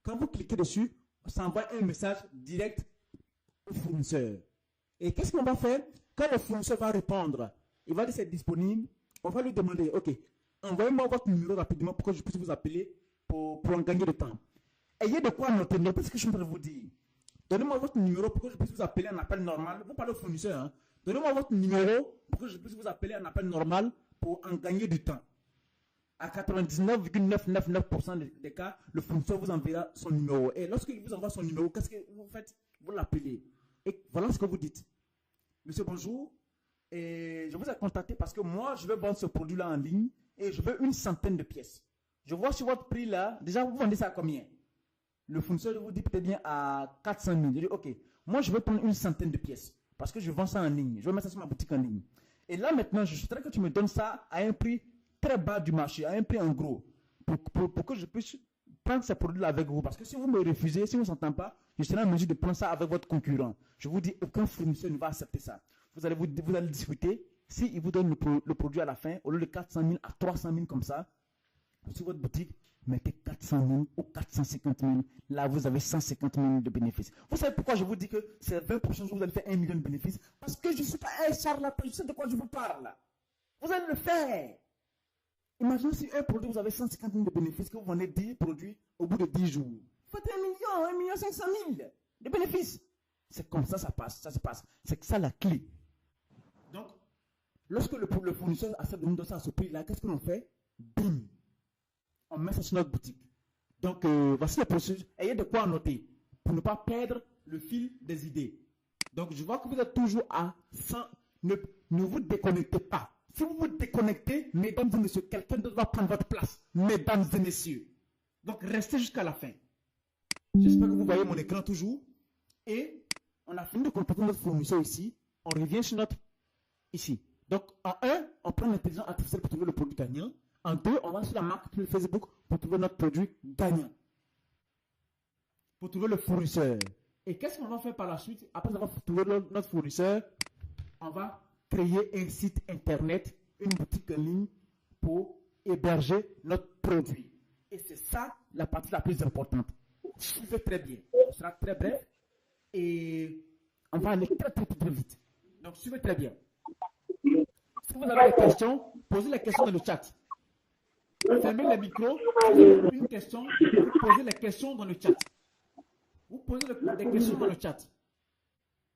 Quand vous cliquez dessus, ça envoie un message direct au fournisseur. Et qu'est-ce qu'on va faire? Quand le fournisseur va répondre, il va dire c'est disponible, on va lui demander, ok, envoyez-moi votre numéro rapidement pour que je puisse vous appeler pour en gagner du temps. Ayez de quoi noter, notez ce que je suis en train de vous dire. Donnez-moi votre numéro pour que je puisse vous appeler en appel normal. Vous parlez au fournisseur, hein? Donnez-moi votre numéro pour que je puisse vous appeler en appel normal pour en gagner du temps. À 99,999% des cas, le fournisseur vous enverra son numéro. Et lorsqu'il vous envoie son numéro, qu'est-ce que vous faites? Vous l'appelez. Et voilà ce que vous dites. Monsieur, bonjour. Et je vous ai contacté parce que moi, je vais vendre ce produit-là en ligne et je veux une centaine de pièces. Je vois sur votre prix là, déjà vous vendez ça à combien? Le fournisseur vous dit peut-être bien à 400 000. Je dis, ok, moi je veux prendre une centaine de pièces parce que je vends ça en ligne. Je vais mettre ça sur ma boutique en ligne. Et là maintenant, je souhaiterais que tu me donnes ça à un prix très bas du marché, à un prix en gros, pour que je puisse prendre ces produits-là avec vous. Parce que si vous me refusez, si vous ne s'entendez pas, je serai en mesure de prendre ça avec votre concurrent. Je vous dis, aucun fournisseur ne va accepter ça. Vous allez discuter. S'il vous donne le produit à la fin, au lieu de 400 000 à 300 000 comme ça, sur votre boutique, mettez 400 000 ou 450 000. Là, vous avez 150 000 de bénéfices. Vous savez pourquoi je vous dis que ces 20 prochains jours, vous allez faire 1 million de bénéfices? Parce que je ne suis pas un charlatan, je sais de quoi je vous parle. Vous allez le faire. Imaginez si un produit, vous avez 150 000 de bénéfices, que vous vendez 10 produits au bout de 10 jours. Vous faites 1 million 500 000 de bénéfices. C'est comme ça, ça passe, ça se passe. C'est ça la clé. Donc, lorsque le fournisseur accepte de nous donner ça à ce prix-là, qu'est-ce que l'on fait? Bim! On met ça sur notre boutique. Donc, voici le processus. Ayez de quoi noter pour ne pas perdre le fil des idées. Donc, je vois que vous êtes toujours à 100. Ne vous déconnectez pas. Si vous vous déconnectez, mesdames et messieurs, quelqu'un d'autre va prendre votre place. Mesdames et messieurs. Donc, restez jusqu'à la fin. J'espère que vous voyez mon écran toujours. Et on a fini de contacter notre fournisseur ici. On revient sur notre ici. Donc, en 1, on prend l'intelligence artificielle pour trouver le produit gagnant. En 2, on va sur la marque Facebook pour trouver notre produit gagnant. Pour trouver le fournisseur. Et qu'est-ce qu'on va faire par la suite? Après avoir trouvé notre fournisseur, on va créer un site internet, une boutique en ligne pour héberger notre produit. Et c'est ça la partie la plus importante. Suivez très bien. On sera très bref et on va aller très vite. Donc, suivez très bien. Si vous avez des questions, posez les questions dans le chat. Fermez les micros. Si vous avez une question, vous posez les questions dans le chat. Vous posez des questions dans le chat.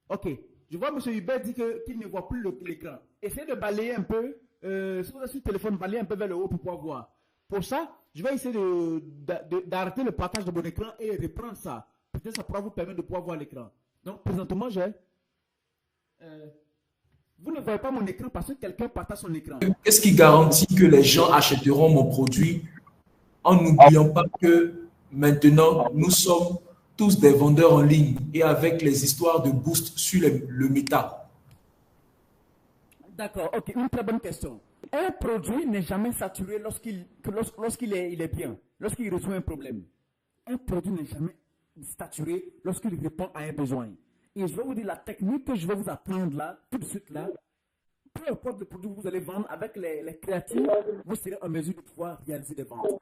Ok. Je vois M. Hubert dit qu'il ne voit plus l'écran. Essayez de balayer un peu. Si vous avez sur le téléphone, balayez un peu vers le haut pour pouvoir voir. Pour ça, je vais essayer d'arrêter le partage de mon écran et reprendre ça. Peut-être ça pourra vous permettre de pouvoir voir l'écran. Donc, présentement, vous ne voyez pas mon écran parce que quelqu'un partage son écran. Qu'est-ce qui garantit que les gens achèteront mon produit en n'oubliant pas que maintenant, nous sommes tous des vendeurs en ligne et avec les histoires de boost sur le méta? D'accord, ok, une très bonne question. Un produit n'est jamais saturé lorsqu'il est bien, lorsqu'il résout un problème. Un produit n'est jamais saturé lorsqu'il répond à un besoin. Et je vais vous dire la technique que je vais vous apprendre là, tout de suite là. Peu importe le produit que vous allez vendre, avec les créatifs, vous serez en mesure de pouvoir réaliser des ventes.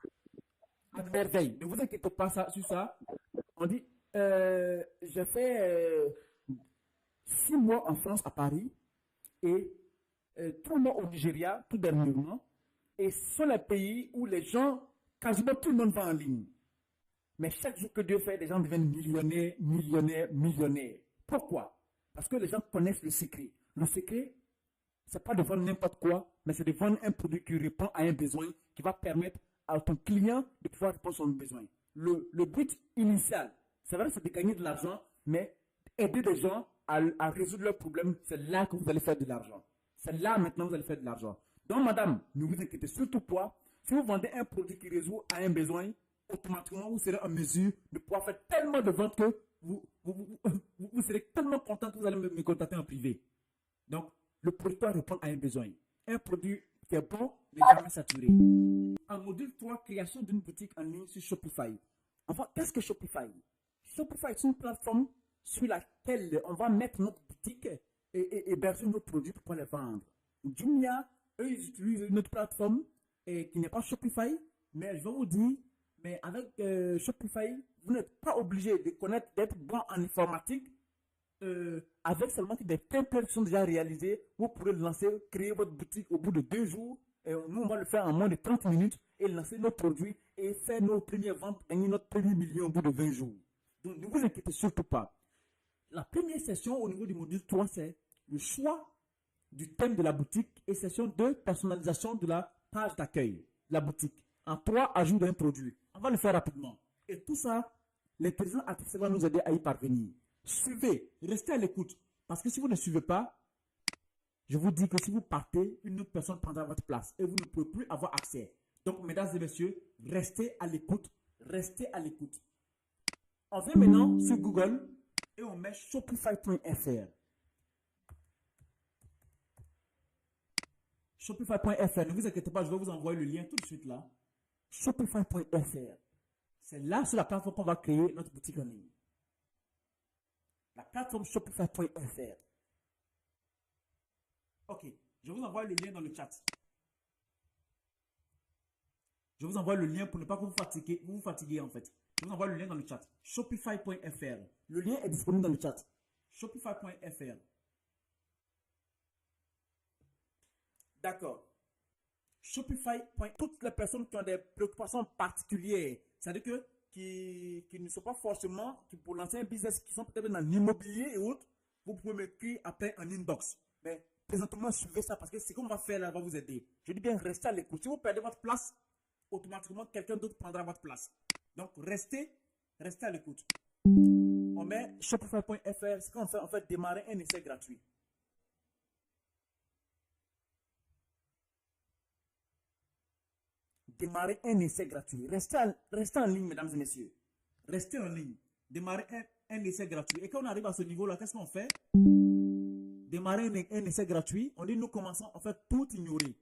À merveille. Ne vous inquiétez pas sur ça. On dit, j'ai fait 6 mois en France, à Paris, et 3 mois au Nigeria, tout dernièrement. Et ce sont les pays où les gens, quasiment tout le monde va en ligne. Mais chaque jour que Dieu fait, les gens deviennent millionnaires. Pourquoi? Parce que les gens connaissent le secret. Le secret, ce n'est pas de vendre n'importe quoi, mais c'est de vendre un produit qui répond à un besoin, qui va permettre à ton client de pouvoir répondre à son besoin. Le but initial, c'est vrai, c'est de gagner de l'argent, mais aider les gens à résoudre leurs problèmes, c'est là que vous allez faire de l'argent. C'est là maintenant que vous allez faire de l'argent. Donc, madame, ne vous inquiétez surtout pas. Si vous vendez un produit qui résout à un besoin, automatiquement, vous serez en mesure de pouvoir faire tellement de ventes que vous serez tellement content que vous allez me contacter en privé. Donc, le produit doit répondre à un besoin. Un produit qui est bon n'est jamais saturé. En module 3, création d'une boutique en ligne sur Shopify. Enfin, qu'est-ce que Shopify? Shopify est une plateforme sur laquelle on va mettre notre boutique et héberger nos produits pour pouvoir les vendre. Jumia, eux, ils utilisent une autre plateforme qui n'est pas Shopify, mais je vais vous dire, mais avec Shopify, vous n'êtes pas obligé de connaître, d'être bon en informatique. Avec seulement des templates qui sont déjà réalisés, vous pourrez lancer, créer votre boutique au bout de 2 jours. Et nous, on va le faire en moins de 30 minutes et lancer nos produits et faire nos premières ventes, gagner notre premier million au bout de 20 jours. Donc, ne vous inquiétez surtout pas. La première session au niveau du module 3, c'est le choix du thème de la boutique et session 2, personnalisation de la page d'accueil de la boutique. En 3, ajout d'un produit. On va le faire rapidement. Et tout ça, l'intelligence artificielle va nous aider à y parvenir. Suivez, restez à l'écoute. Parce que si vous ne suivez pas, je vous dis que si vous partez, une autre personne prendra votre place et vous ne pouvez plus avoir accès. Donc, mesdames et messieurs, restez à l'écoute. Restez à l'écoute. On vient maintenant sur Google et on met Shopify.fr. Shopify.fr, ne vous inquiétez pas, je vais vous envoyer le lien tout de suite là. Shopify.fr. C'est là sur la plateforme qu'on va créer notre boutique en ligne. La plateforme Shopify.fr. Ok, je vous envoie le lien dans le chat. Je vous envoie le lien pour ne pas que vous vous fatiguez en fait. Je vous envoie le lien dans le chat. Shopify.fr. Le lien est disponible dans le chat. Shopify.fr. D'accord. Shopify. Toutes les personnes qui ont des préoccupations particulières, c'est-à-dire que qui ne sont pas forcément, qui pour lancer un business, qui sont peut-être dans l'immobilier et autres, vous pouvez m'écrire après en inbox. Mais présentement, suivez ça parce que ce qu'on va faire là va vous aider. Je dis bien, restez à l'écoute. Si vous perdez votre place, automatiquement, quelqu'un d'autre prendra votre place. Donc, restez à l'écoute. On met Shopify.fr. Ce qu'on fait, on fait démarrer un essai gratuit. démarrer un essai gratuit. Restez en ligne, mesdames et messieurs. Restez en ligne. Démarrer un essai gratuit. Et quand on arrive à ce niveau-là, qu'est-ce qu'on fait? Démarrer un essai gratuit. On dit nous commençons en fait tout ignorer.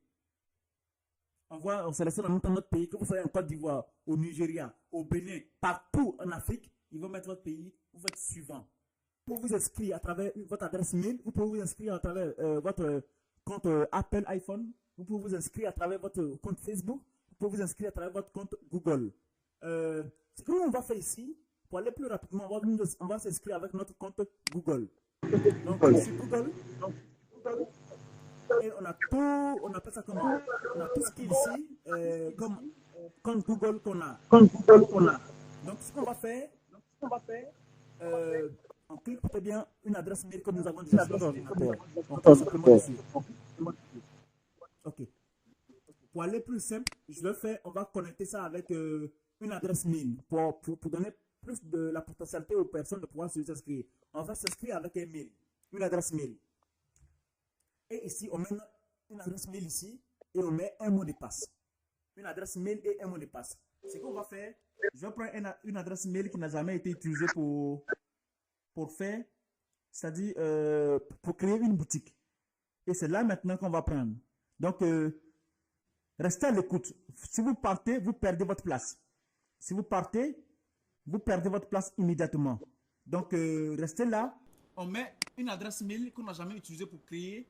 On sélectionne dans notre pays, que vous soyez en Côte d'Ivoire, au Nigeria, au Bénin, partout en Afrique, ils vont mettre votre pays, vous faites suivant. Pour vous inscrire à travers votre adresse mail, vous pouvez vous inscrire à travers votre compte Apple iPhone, vous pouvez vous inscrire à travers votre compte Facebook, vous pouvez vous inscrire à travers votre compte Google. Ce que on va faire ici, pour aller plus rapidement, on va s'inscrire avec notre compte Google. Donc, sur Google, et on a tout, on appelle ça comment? On a tout ce qui est ici, comme Google qu'on a. Donc, ce qu'on va faire, on clique peut-être bien une adresse mail que nous avons déjà sur l'ordinateur. On peut simplement dessus. Ok. Pour aller plus simple, on va connecter ça avec une adresse mail pour donner plus de la potentialité aux personnes de pouvoir s'inscrire. On va s'inscrire avec un mail, une adresse mail. Et ici, on met une adresse mail ici et on met un mot de passe. Une adresse mail et un mot de passe. Ce qu'on va faire, je vais prendre une adresse mail qui n'a jamais été utilisée pour faire, c'est-à-dire pour créer une boutique. Et c'est là maintenant qu'on va prendre. Donc, restez à l'écoute. Si vous partez, vous perdez votre place. Si vous partez, vous perdez votre place immédiatement. Donc, restez là. On met une adresse mail qu'on n'a jamais utilisée pour créer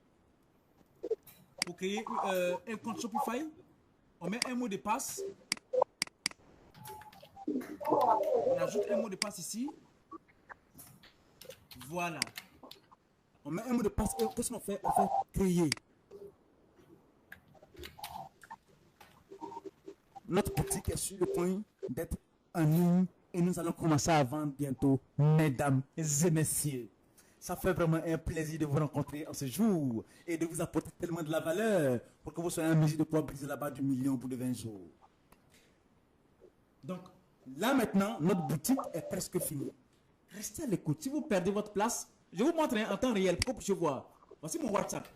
un compte Shopify. On met un mot de passe. On ajoute un mot de passe ici. Voilà. On met un mot de passe et qu'est-ce qu'on fait? On fait créer. Notre boutique est sur le point d'être en ligne et nous allons commencer à vendre bientôt, mesdames et messieurs. Ça fait vraiment un plaisir de vous rencontrer en ce jour et de vous apporter tellement de la valeur pour que vous soyez en mesure de pouvoir briser la barre du million au bout de 20 jours. Donc, là maintenant, notre boutique est presque finie. Restez à l'écoute. Si vous perdez votre place, je vous montre en temps réel pour que vous puissiez voir. Voici mon WhatsApp.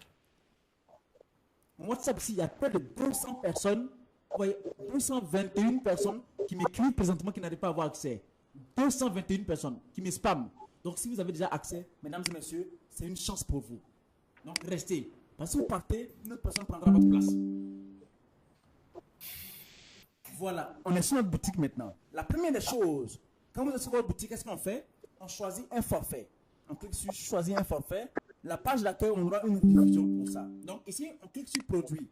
Mon WhatsApp ici, il y a près de 200 personnes. Vous voyez, 221 personnes qui m'écrivent présentement qui n'arrivent pas à avoir accès. 221 personnes qui me spamment. Donc, si vous avez déjà accès, mesdames et messieurs, c'est une chance pour vous. Donc, restez. Parce que si vous partez, une autre personne prendra votre place. Voilà, on est sur notre boutique maintenant. La première des choses, quand vous êtes sur votre boutique, qu'est-ce qu'on fait? On choisit un forfait. On clique sur choisir un forfait. La page d'accueil, on aura une notification pour ça. Donc, ici, on clique sur produit.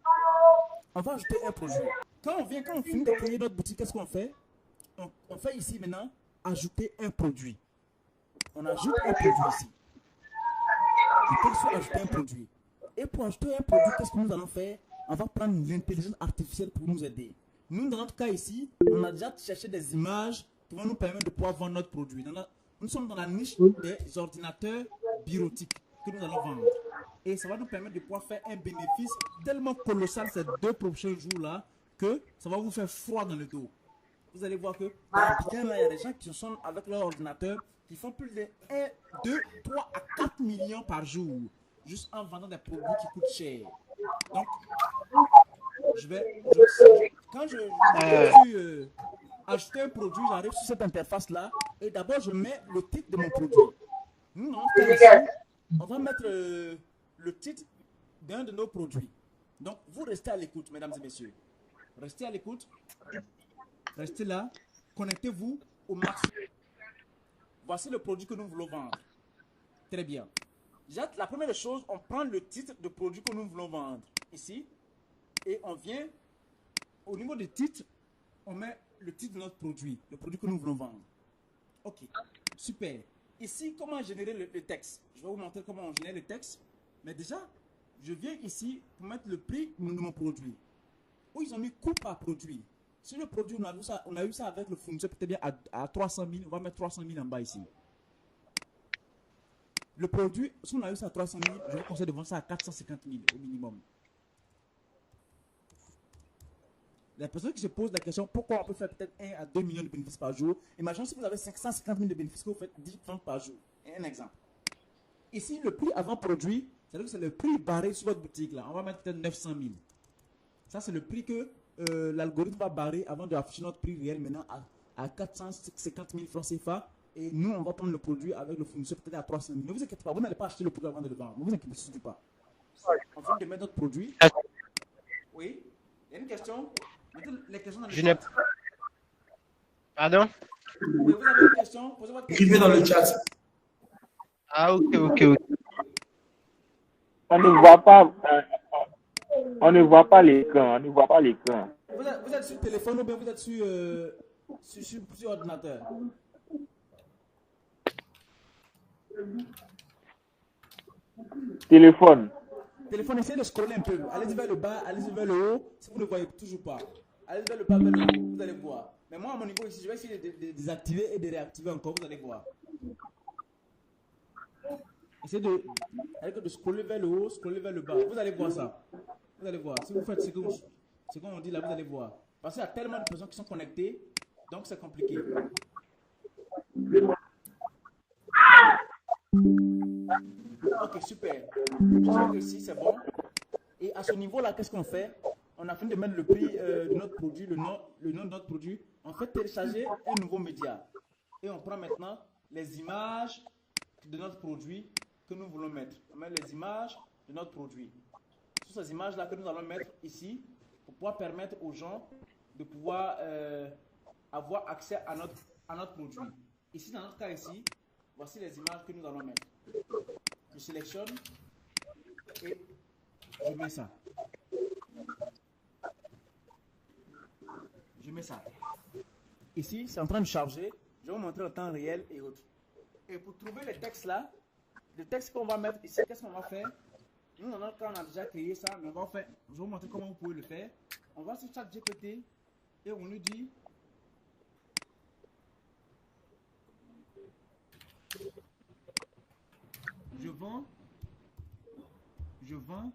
On va ajouter un produit. Quand on finit de créer notre boutique, qu'est-ce qu'on fait? On fait ici maintenant, ajouter un produit. On ajoute un produit ici. On clique sur ajouter un produit. Et pour ajouter un produit, qu'est-ce que nous allons faire? On va prendre l'intelligence artificielle pour nous aider. Nous, dans notre cas ici, on a déjà cherché des images qui vont nous permettre de pouvoir vendre notre produit. Nous sommes dans la niche des ordinateurs bureautiques que nous allons vendre. Et ça va nous permettre de pouvoir faire un bénéfice tellement colossal ces 2 prochains jours-là que ça va vous faire froid dans le dos. Vous allez voir que il y a des gens qui sont avec leur ordinateur qui font plus de 1, 2, 3 à 4 millions par jour juste en vendant des produits qui coûtent cher. Donc, quand je suis acheter un produit, j'arrive sur cette interface-là et d'abord je mets le titre de mon produit. Nous, on va mettre le titre d'un de nos produits. Donc, vous restez à l'écoute, mesdames et messieurs. Restez à l'écoute. Restez là. Connectez-vous au marché. Voici le produit que nous voulons vendre. Très bien. Déjà, la première chose, on prend le titre de produit que nous voulons vendre. Ici. Et on vient, au niveau du titre, on met le titre de notre produit. Le produit que nous voulons vendre. Ok. Super. Ici, comment générer le texte? Je vais vous montrer comment on génère le texte. Mais déjà, je viens ici pour mettre le prix de mon produit. Où ils ont mis coût par produit. Si le produit, on a eu ça avec le fournisseur peut-être bien à 300 000, on va mettre 300 000 en bas ici. Le produit, si on a eu ça à 300 000, je vous conseille de vendre ça à 450 000 au minimum. Les personnes qui se posent la question pourquoi on peut faire peut-être 1 à 2 millions de bénéfices par jour, imaginez si vous avez 550 000 de bénéfices que vous faites 10 francs par jour. Un exemple. Ici, le prix avant produit, c'est-à-dire que c'est le prix barré sur votre boutique là. On va mettre peut-être 900 000. Ça, c'est le prix que l'algorithme va barrer avant de afficher notre prix réel maintenant à 450 000 francs CFA. Et nous, on va prendre le produit avec le fournisseur peut-être à 300 000. Ne vous inquiétez pas, vous n'allez pas acheter le produit avant de le vendre. Ne vous inquiétez surtout pas. On vient de mettre notre produit. Oui, il y a une question. Mettez les questions dans le chat. Pardon? Oui, vous avez une question? Posez votre question. Écrivez dans le chat. Ah, ok. On ne voit pas, on ne voit pas l'écran. On ne voit pas l'écran. Vous êtes sur téléphone ou bien vous êtes sur ordinateur? Téléphone. Téléphone, essayez de scroller un peu. Allez-y vers le bas, allez-y vers le haut. Si vous ne le voyez toujours pas, allez vers le bas, vers le haut, vous allez voir. Mais moi, à mon niveau ici, je vais essayer de désactiver et de réactiver encore, vous allez voir. Essayez de scroller vers le haut, scroller vers le bas. Vous allez voir ça. Vous allez voir. Si vous faites ce qu'on dit là, vous allez voir. Parce qu'il y a tellement de personnes qui sont connectées, donc c'est compliqué. Ok, super. Je crois que si c'est bon. Et à ce niveau-là, qu'est-ce qu'on fait? On a fini de mettre le prix de notre produit, le nom de notre produit. On fait télécharger un nouveau média. Et on prend maintenant les images de notre produit que nous voulons mettre. On met les images de notre produit. Sur ces images-là que nous allons mettre ici pour pouvoir permettre aux gens de pouvoir avoir accès à notre produit. Ici, dans notre cas ici, voici les images que nous allons mettre. Je sélectionne et je mets ça. Je mets ça. Ici, c'est en train de charger. Je vais vous montrer le temps réel et autres. Et pour trouver les textes là, le texte qu'on va mettre ici, qu'est-ce qu'on va faire? Nous, dans notre cas, on a déjà créé ça, mais on va faire. Je vais vous montrer comment vous pouvez le faire. On va sur ChatGPT et on lui dit. Je vends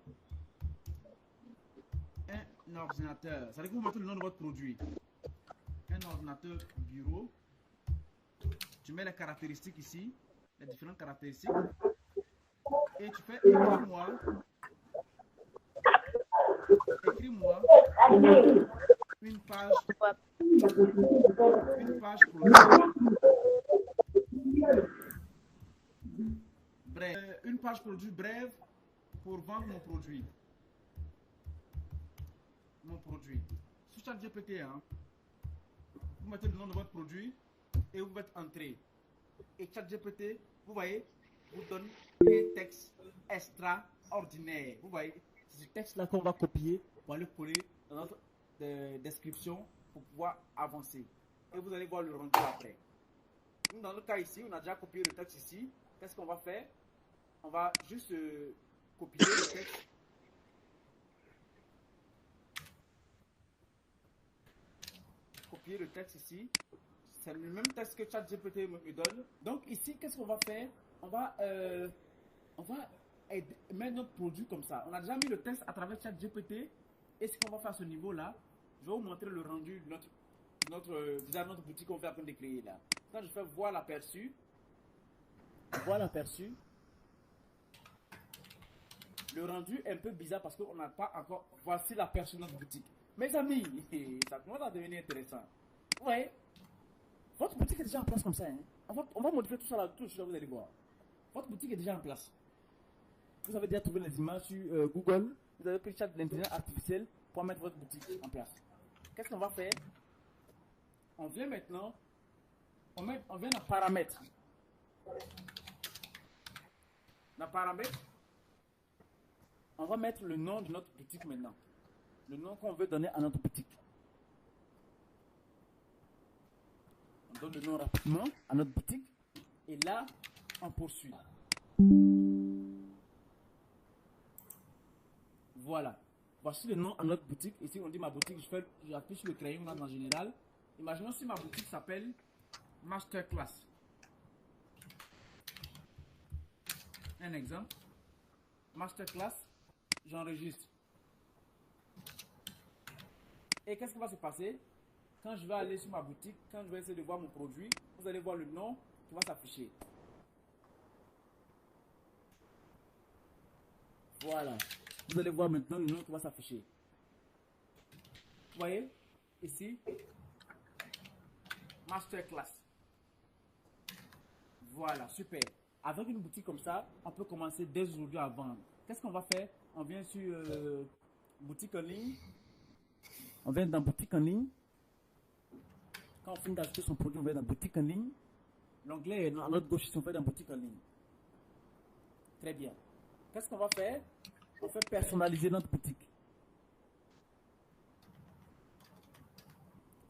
un ordinateur. Ça veut dire que vous mettez le nom de votre produit. Un ordinateur bureau. Tu mets les caractéristiques ici, les différentes caractéristiques. Et tu fais écris-moi une page produit brève pour vendre mon produit. Sur ChatGPT, hein, vous mettez le nom de votre produit et vous faites entrer. Et ChatGPT, vous voyez, vous donne un texte extraordinaire. Vous voyez, c'est ce texte-là qu'on va copier pour aller coller dans notre description pour pouvoir avancer. Et vous allez voir le rendu après. Nous, dans le cas ici, on a déjà copié le texte ici. Qu'est-ce qu'on va faire? On va juste copier le texte. Copier le texte ici. C'est le même texte que ChatGPT me donne. Donc ici, qu'est-ce qu'on va faire? On va mettre notre produit comme ça. On a déjà mis le texte à travers ChatGPT. Et ce qu'on va faire à ce niveau-là, je vais vous montrer le rendu de notre boutique qu'on fait après de créer là. Quand je fais voir l'aperçu, le rendu est un peu bizarre parce qu'on n'a pas encore. Voici l'aperçu de notre boutique. Mes amis, ça commence à devenir intéressant. Ouais. Votre boutique est déjà en place comme ça. Hein? On va modifier tout ça là, vous allez voir. Votre boutique est déjà en place. Vous avez déjà trouvé les images sur Google. Vous avez pris le chat de l'intelligence artificielle pour mettre votre boutique en place. Qu'est-ce qu'on va faire? On vient maintenant, on vient dans paramètres. Dans paramètres, on va mettre le nom de notre boutique maintenant. Le nom qu'on veut donner à notre boutique. On donne le nom rapidement à notre boutique. Et là, on poursuit. Voilà. Voici le nom à notre boutique. Ici, on dit ma boutique. J'appuie sur le crayon là en général. Imaginons si ma boutique s'appelle Masterclass. Un exemple. Masterclass. J'enregistre. Et qu'est-ce qui va se passer? Quand je vais aller sur ma boutique, quand je vais essayer de voir mon produit, vous allez voir le nom qui va s'afficher. Voilà. Vous allez voir maintenant le nom qui va s'afficher. Vous voyez, ici, Masterclass. Voilà, super. Avec une boutique comme ça, on peut commencer dès aujourd'hui à vendre. Qu'est-ce qu'on va faire? On vient sur boutique en ligne. On vient dans boutique en ligne. Quand on finit d'acheter son produit, on vient dans boutique en ligne. L'onglet est à notre gauche si on fait dans boutique en ligne. Très bien. Qu'est-ce qu'on va faire? On fait personnaliser notre boutique.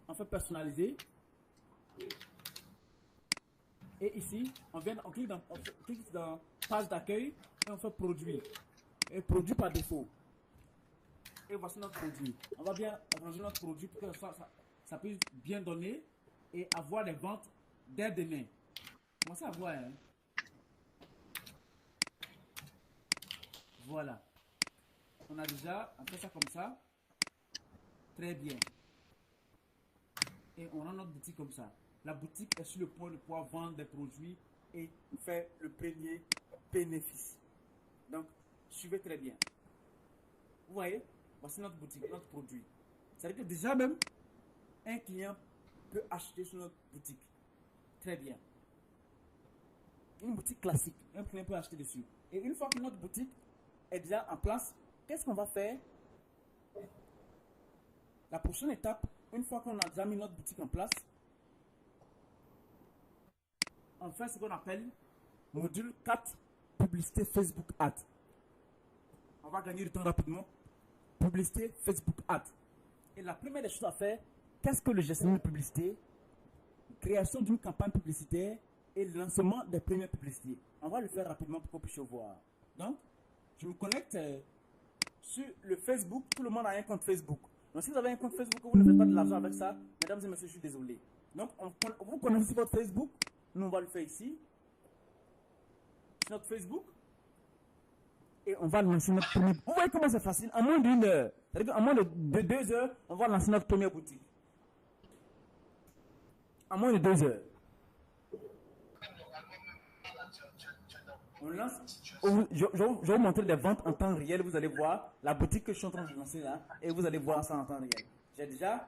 On fait personnaliser. Et ici, on clique dans page d'accueil et on fait produit. Et produit par défaut. Et voici notre produit. On va bien ranger notre produit pour que ça puisse bien donner et avoir des ventes dès demain. Commencez à voir. Hein? Voilà. On a déjà fait ça comme ça. Très bien. Et on a notre boutique comme ça. La boutique est sur le point de pouvoir vendre des produits et faire le premier bénéfice. Donc, suivez très bien. Vous voyez, voici notre boutique, notre produit. C'est-à-dire que déjà même, un client peut acheter sur notre boutique. Très bien. Une boutique classique, un client peut acheter dessus. Et une fois que notre boutique est déjà en place, qu'est-ce qu'on va faire? La prochaine étape, une fois qu'on a déjà mis notre boutique en place, on fait ce qu'on appelle module 4, publicité Facebook Ads. On va gagner du temps rapidement. Publicité Facebook Ads. Et la première des choses à faire, qu'est-ce que le gestionnaire de publicité? Création d'une campagne publicitaire et lancement des premières publicités. On va le faire rapidement pour qu'on puisse voir. Donc, je me connecte sur le Facebook. Tout le monde a un compte Facebook. Donc, si vous avez un compte Facebook, vous ne faites pas de l'argent avec ça, mesdames et messieurs, je suis désolé. Donc, vous connaissez votre Facebook. Nous, on va le faire ici. Sur notre Facebook. Et on va lancer notre première. Vous voyez comment c'est facile? En moins d'une heure. C'est-à-dire qu'en moins de 2 heures, on va lancer notre première boutique. En moins de 2 heures. On lance. Je vais vous montrer des ventes en temps réel. Vous allez voir la boutique que je suis en train de lancer là. Et vous allez voir ça en temps réel. J'ai déjà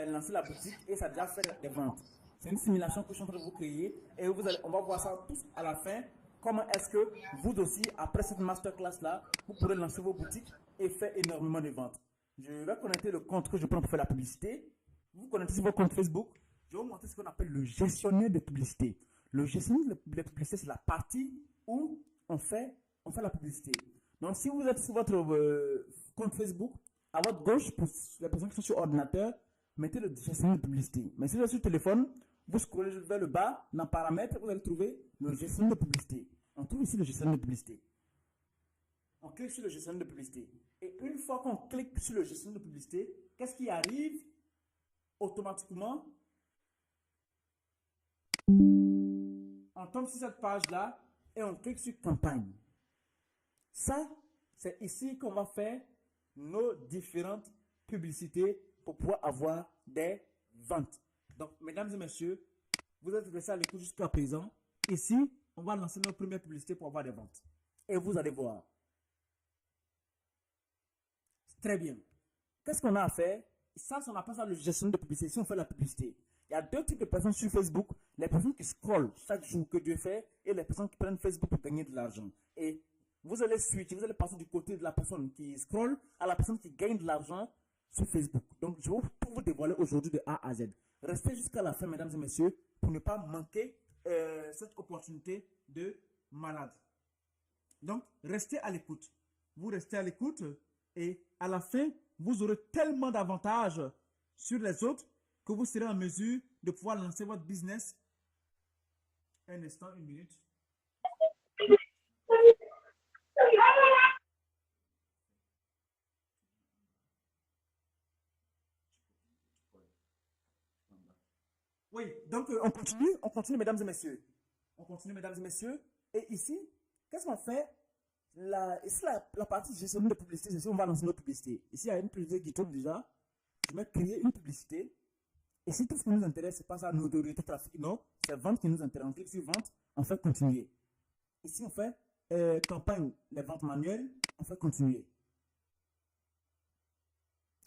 lancé la boutique et ça a déjà fait des ventes. C'est une simulation que je suis en train de vous créer. Et on va voir ça tous à la fin. Comment est-ce que vous aussi, après cette masterclass là, vous pourrez lancer vos boutiques et faire énormément de ventes. Je vais connecter le compte que je prends pour faire la publicité. Vous connectez votre compte Facebook. Je vais vous montrer ce qu'on appelle le gestionnaire de publicité. Le gestionnaire de publicité, c'est la partie où on fait la publicité. Donc, si vous êtes sur votre compte Facebook, à votre gauche, pour les personnes qui sont sur ordinateur, mettez le gestionnaire de publicité. Mais si vous êtes sur téléphone, vous scrollez vers le bas, dans paramètres, vous allez trouver le gestionnaire de publicité. On trouve ici le gestionnaire de publicité. On clique sur le gestionnaire de publicité. Et une fois qu'on clique sur le gestionnaire de publicité, qu'est-ce qui arrive? Automatiquement, on tombe sur cette page-là et on clique sur campagne. Ça, c'est ici qu'on va faire nos différentes publicités pour pouvoir avoir des ventes. Donc, mesdames et messieurs, vous êtes restés à l'écoute jusqu'à présent. Ici, on va lancer notre première publicité pour avoir des ventes. Et vous allez voir. Très bien. Qu'est-ce qu'on a à faire? Ça, on appelle ça le gestion de publicité. Si on fait la publicité, il y a deux types de personnes sur Facebook. Les personnes qui scrollent chaque jour que Dieu fait et les personnes qui prennent Facebook pour gagner de l'argent. Et vous allez switcher, vous allez passer du côté de la personne qui scrolle à la personne qui gagne de l'argent sur Facebook. Donc, je vais tout vous dévoiler aujourd'hui de A à Z. Restez jusqu'à la fin, mesdames et messieurs, pour ne pas manquer cette opportunité de malade. Donc, restez à l'écoute. Vous restez à l'écoute et à la fin, vous aurez tellement d'avantages sur les autres que vous serez en mesure de pouvoir lancer votre business. Un instant, une minute. Oui, donc on continue, mesdames et messieurs. On continue, mesdames et messieurs. Et ici, qu'est-ce qu'on fait? Ici, la partie gestion de publicité, c'est si on va lancer notre publicité. Ici, il y a une publicité qui tourne déjà. Je vais créer une publicité. Et si tout ce qui nous intéresse, ce n'est pas ça, notoriété, trafic, non. C'est vente qui nous intéresse. On clique sur vente, on fait continuer. Ici, on fait campagne, les ventes manuelles, on fait continuer.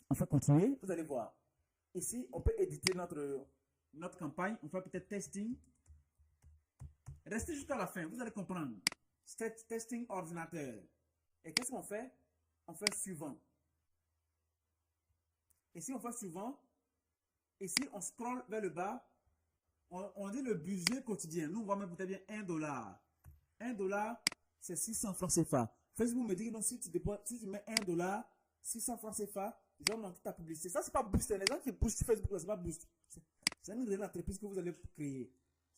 On fait continuer, vous allez voir. Ici, on peut éditer notre campagne. On fait peut-être testing. Restez jusqu'à la fin, vous allez comprendre. Testing ordinateur. Et qu'est-ce qu'on fait? On fait suivant. Ici, on fait suivant. Ici, on scrolle vers le bas. On dit le budget quotidien. Nous, on va mettre peut-être bien $1. $1, c'est 600 francs CFA. Facebook me dit que non, si tu mets $1, 600 francs CFA, je vais monter ta publicité. Ça, c'est pas booster. Les gens qui boostent Facebook, c'est pas boost. C'est une nouvelle entreprise que vous allez créer.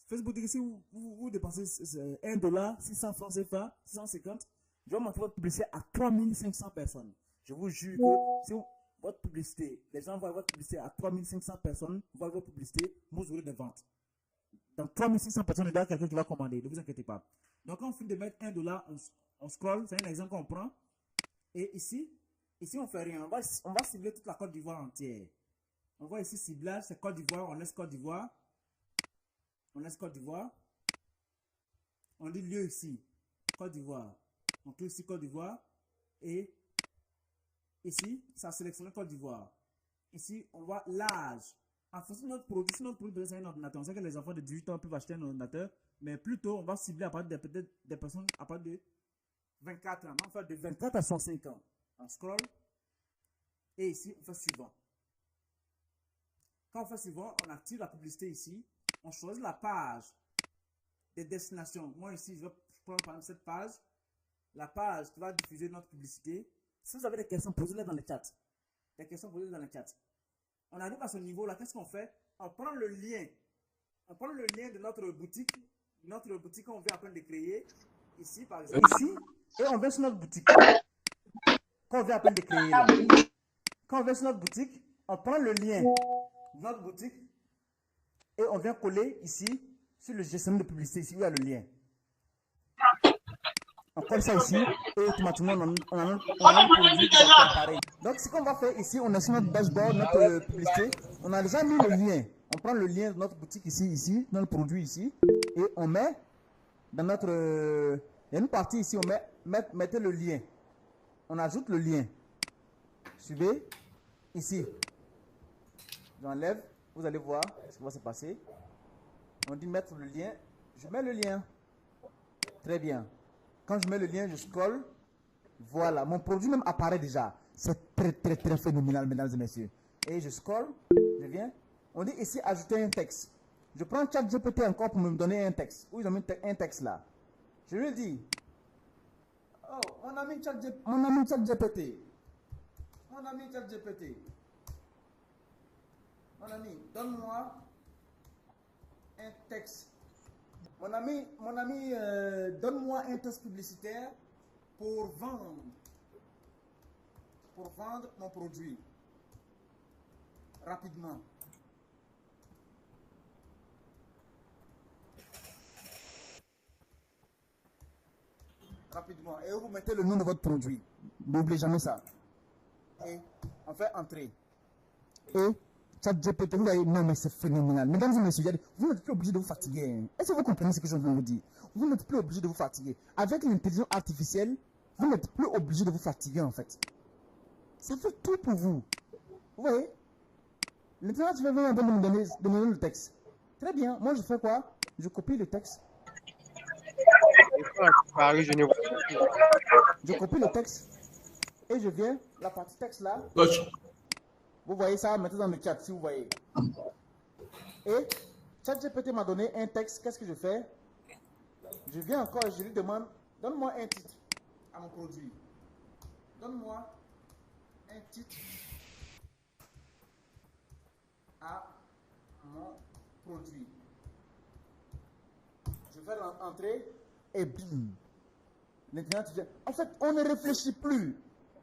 Facebook dit que si vous dépensez $1, 600 francs CFA, 650, je vais monter votre publicité à 3500 personnes. Je vous jure que si votre publicité, les gens voient votre publicité à 3500 personnes, voient votre publicité, vous aurez des ventes. Dans 3600 personnes, il y a quelqu'un qui va commander. Ne vous inquiétez pas. Donc, quand on finit de mettre $1, on scroll. C'est un exemple qu'on prend. Et ici, on ne fait rien. On va cibler toute la Côte d'Ivoire entière. On voit ici ciblage, c'est Côte d'Ivoire. On laisse Côte d'Ivoire. On laisse Côte d'Ivoire. On dit lieu ici. Côte d'Ivoire. On clique ici Côte d'Ivoire. Et ici, ça sélectionne Côte d'Ivoire. Ici, on voit l'âge. En fonction de notre produit, si notre produit c'est un ordinateur, on sait que les enfants de 18 ans peuvent acheter un ordinateur, mais plutôt on va cibler à partir des personnes à partir de 24 ans. On va faire de 24 à 65 ans. On scroll. Et ici, on fait suivant. Quand on fait suivant, on active la publicité ici. On choisit la page des destinations. Moi ici, je vais prendre par exemple cette page. La page qui va diffuser notre publicité. Si vous avez des questions, posez-les dans le chat. Des questions, posez-les dans le chat. On arrive à ce niveau-là, qu'est-ce qu'on fait? On prend le lien. On prend le lien de notre boutique qu'on vient à peine de créer. Ici, par exemple. Ici, et on va sur notre boutique. Qu'on vient à peine de créer là. Quand on va sur notre boutique, on prend le lien de notre boutique et on vient coller ici sur le GSM de publicité, ici où il y a le lien. On colle ça ici et automatiquement on a un produit qui va comparer. Donc ce qu'on va faire ici, on est sur notre dashboard, notre publicité, on a déjà mis le lien. On prend le lien de notre boutique ici, dans le produit ici, et on met dans notre... il y a une partie ici, on mettez le lien. On ajoute le lien. Suivez, ici. J'enlève, vous allez voir ce qui va se passer. On dit mettre le lien, je mets le lien. Très bien. Quand je mets le lien, je scrolle. Voilà, mon produit même apparaît déjà. C'est très phénoménal, mesdames et messieurs. Et je scrolle, je viens. On dit ici ajouter un texte. Je prends ChatGPT encore pour me donner un texte. Où ils ont mis un texte là. Je lui dis, oh, mon ami ChatGPT. Mon ami, donne-moi un texte. Mon ami, donne-moi un texte publicitaire pour vendre mon produit rapidement. Et vous mettez le nom de votre produit. N'oubliez jamais ça. Et on fait entrer. Et ChatGPT, vous voyez, non mais c'est phénoménal. Mesdames et messieurs, vous n'êtes plus obligé de vous fatiguer. Est-ce que vous comprenez ce que je viens de vous dire? Vous n'êtes plus obligé de vous fatiguer. Avec l'intelligence artificielle, vous n'êtes plus obligé de vous fatiguer en fait. Ça fait tout pour vous. Vous voyez? L'intelligence artificielle vient de me donner le texte. Très bien. Moi, je fais quoi? Je copie le texte. Je copie le texte. Et je viens, la partie texte là. Vous voyez ça, mettez dans le chat si vous voyez. Et ChatGPT m'a donné un texte. Qu'est-ce que je fais? Je viens encore et je lui demande, donne-moi un titre à mon produit. Donne-moi un titre à mon produit. Je fais l'entrée et bim. En fait, on ne réfléchit plus.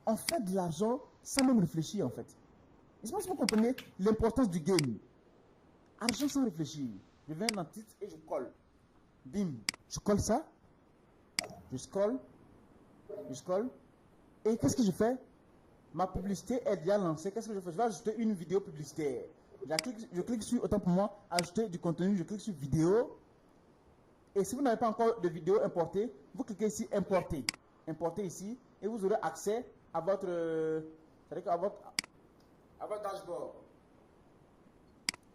On fait de l'argent sans même réfléchir en fait. Je sais pas si vous comprenez l'importance du game. Argent sans réfléchir. Je viens dans le titre et je colle. Bim. Je colle ça. Je scroll. Et qu'est-ce que je fais? Ma publicité est déjà lancée. Qu'est-ce que je fais? Je vais ajouter une vidéo publicitaire. Je clique sur, autant pour moi, ajouter du contenu. Je clique sur vidéo. Et si vous n'avez pas encore de vidéo importée, vous cliquez ici importer. Importer ici. Et vous aurez accès à votre... à votre dashboard.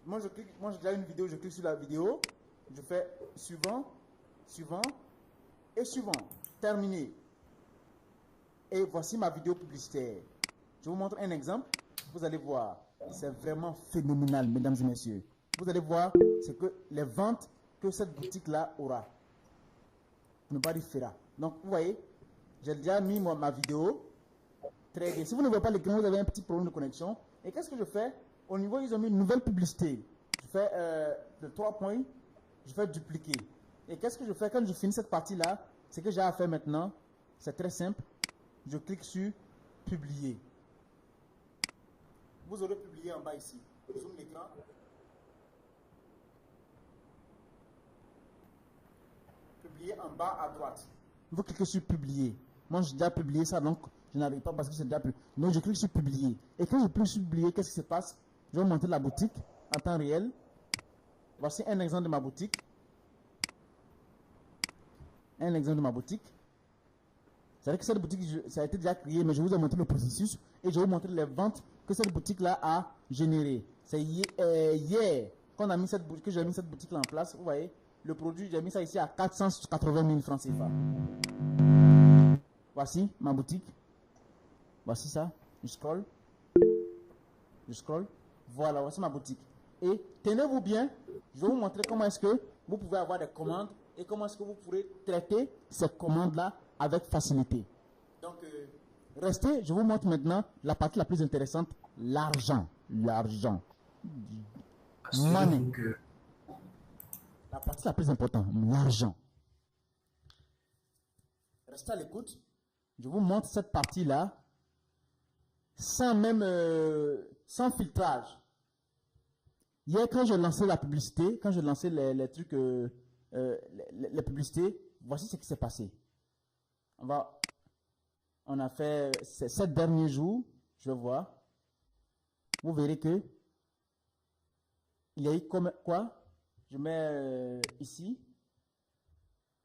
moi j'ai déjà une vidéo, je clique sur la vidéo, je fais suivant, suivant et suivant. Terminé. Et voici ma vidéo publicitaire. Je vous montre un exemple. Vous allez voir. C'est vraiment phénoménal, mesdames et messieurs. Vous allez voir ce que les ventes que cette boutique-là aura. Pour ne pas dire fera. Donc, vous voyez, j'ai déjà mis ma vidéo. Très bien. Si vous ne voyez pas l'écran, vous avez un petit problème de connexion. Et qu'est-ce que je fais? Au niveau, ils ont mis une nouvelle publicité. Je fais le 3 points. Je fais dupliquer. Et qu'est-ce que je fais quand je finis cette partie-là? Ce que j'ai à faire maintenant, c'est très simple. Je clique sur publier. Vous aurez publié en bas ici. Je zoome l'écran. Publier en bas à droite. Vous cliquez sur publier. Moi, j'ai déjà publié ça, donc je n'arrive pas parce que c'est déjà publié. Donc, je clique sur publier. Et quand je clique sur publier, qu'est-ce qui se passe? Je vais monter la boutique en temps réel. Voici un exemple de ma boutique. Un exemple de ma boutique. C'est-à-dire que cette boutique, ça a été déjà créé, mais je vous ai montré le processus et je vais vous montrer les ventes que cette boutique-là a générées. C'est hier qu'on a mis que j'ai mis cette boutique-là en place. Vous voyez, le produit, j'ai mis ça ici à 480 000 francs CFA. Voici ma boutique. Voici ça. Je scroll. Je scroll. Voilà, voici ma boutique. Et tenez-vous bien, je vais vous montrer comment est-ce que vous pouvez avoir des commandes et comment est-ce que vous pourrez traiter ces commandes-là avec facilité. Donc, restez, je vous montre maintenant la partie la plus intéressante, l'argent. L'argent. Money. La partie la plus importante, l'argent. Restez à l'écoute. Je vous montre cette partie-là sans même, sans filtrage. Hier, quand je lançais la publicité, quand je lançais les trucs, les publicités, voici ce qui s'est passé. On a fait ces 7 derniers jours, je vais voir. Vous verrez que il y a eu comme quoi. Je mets ici.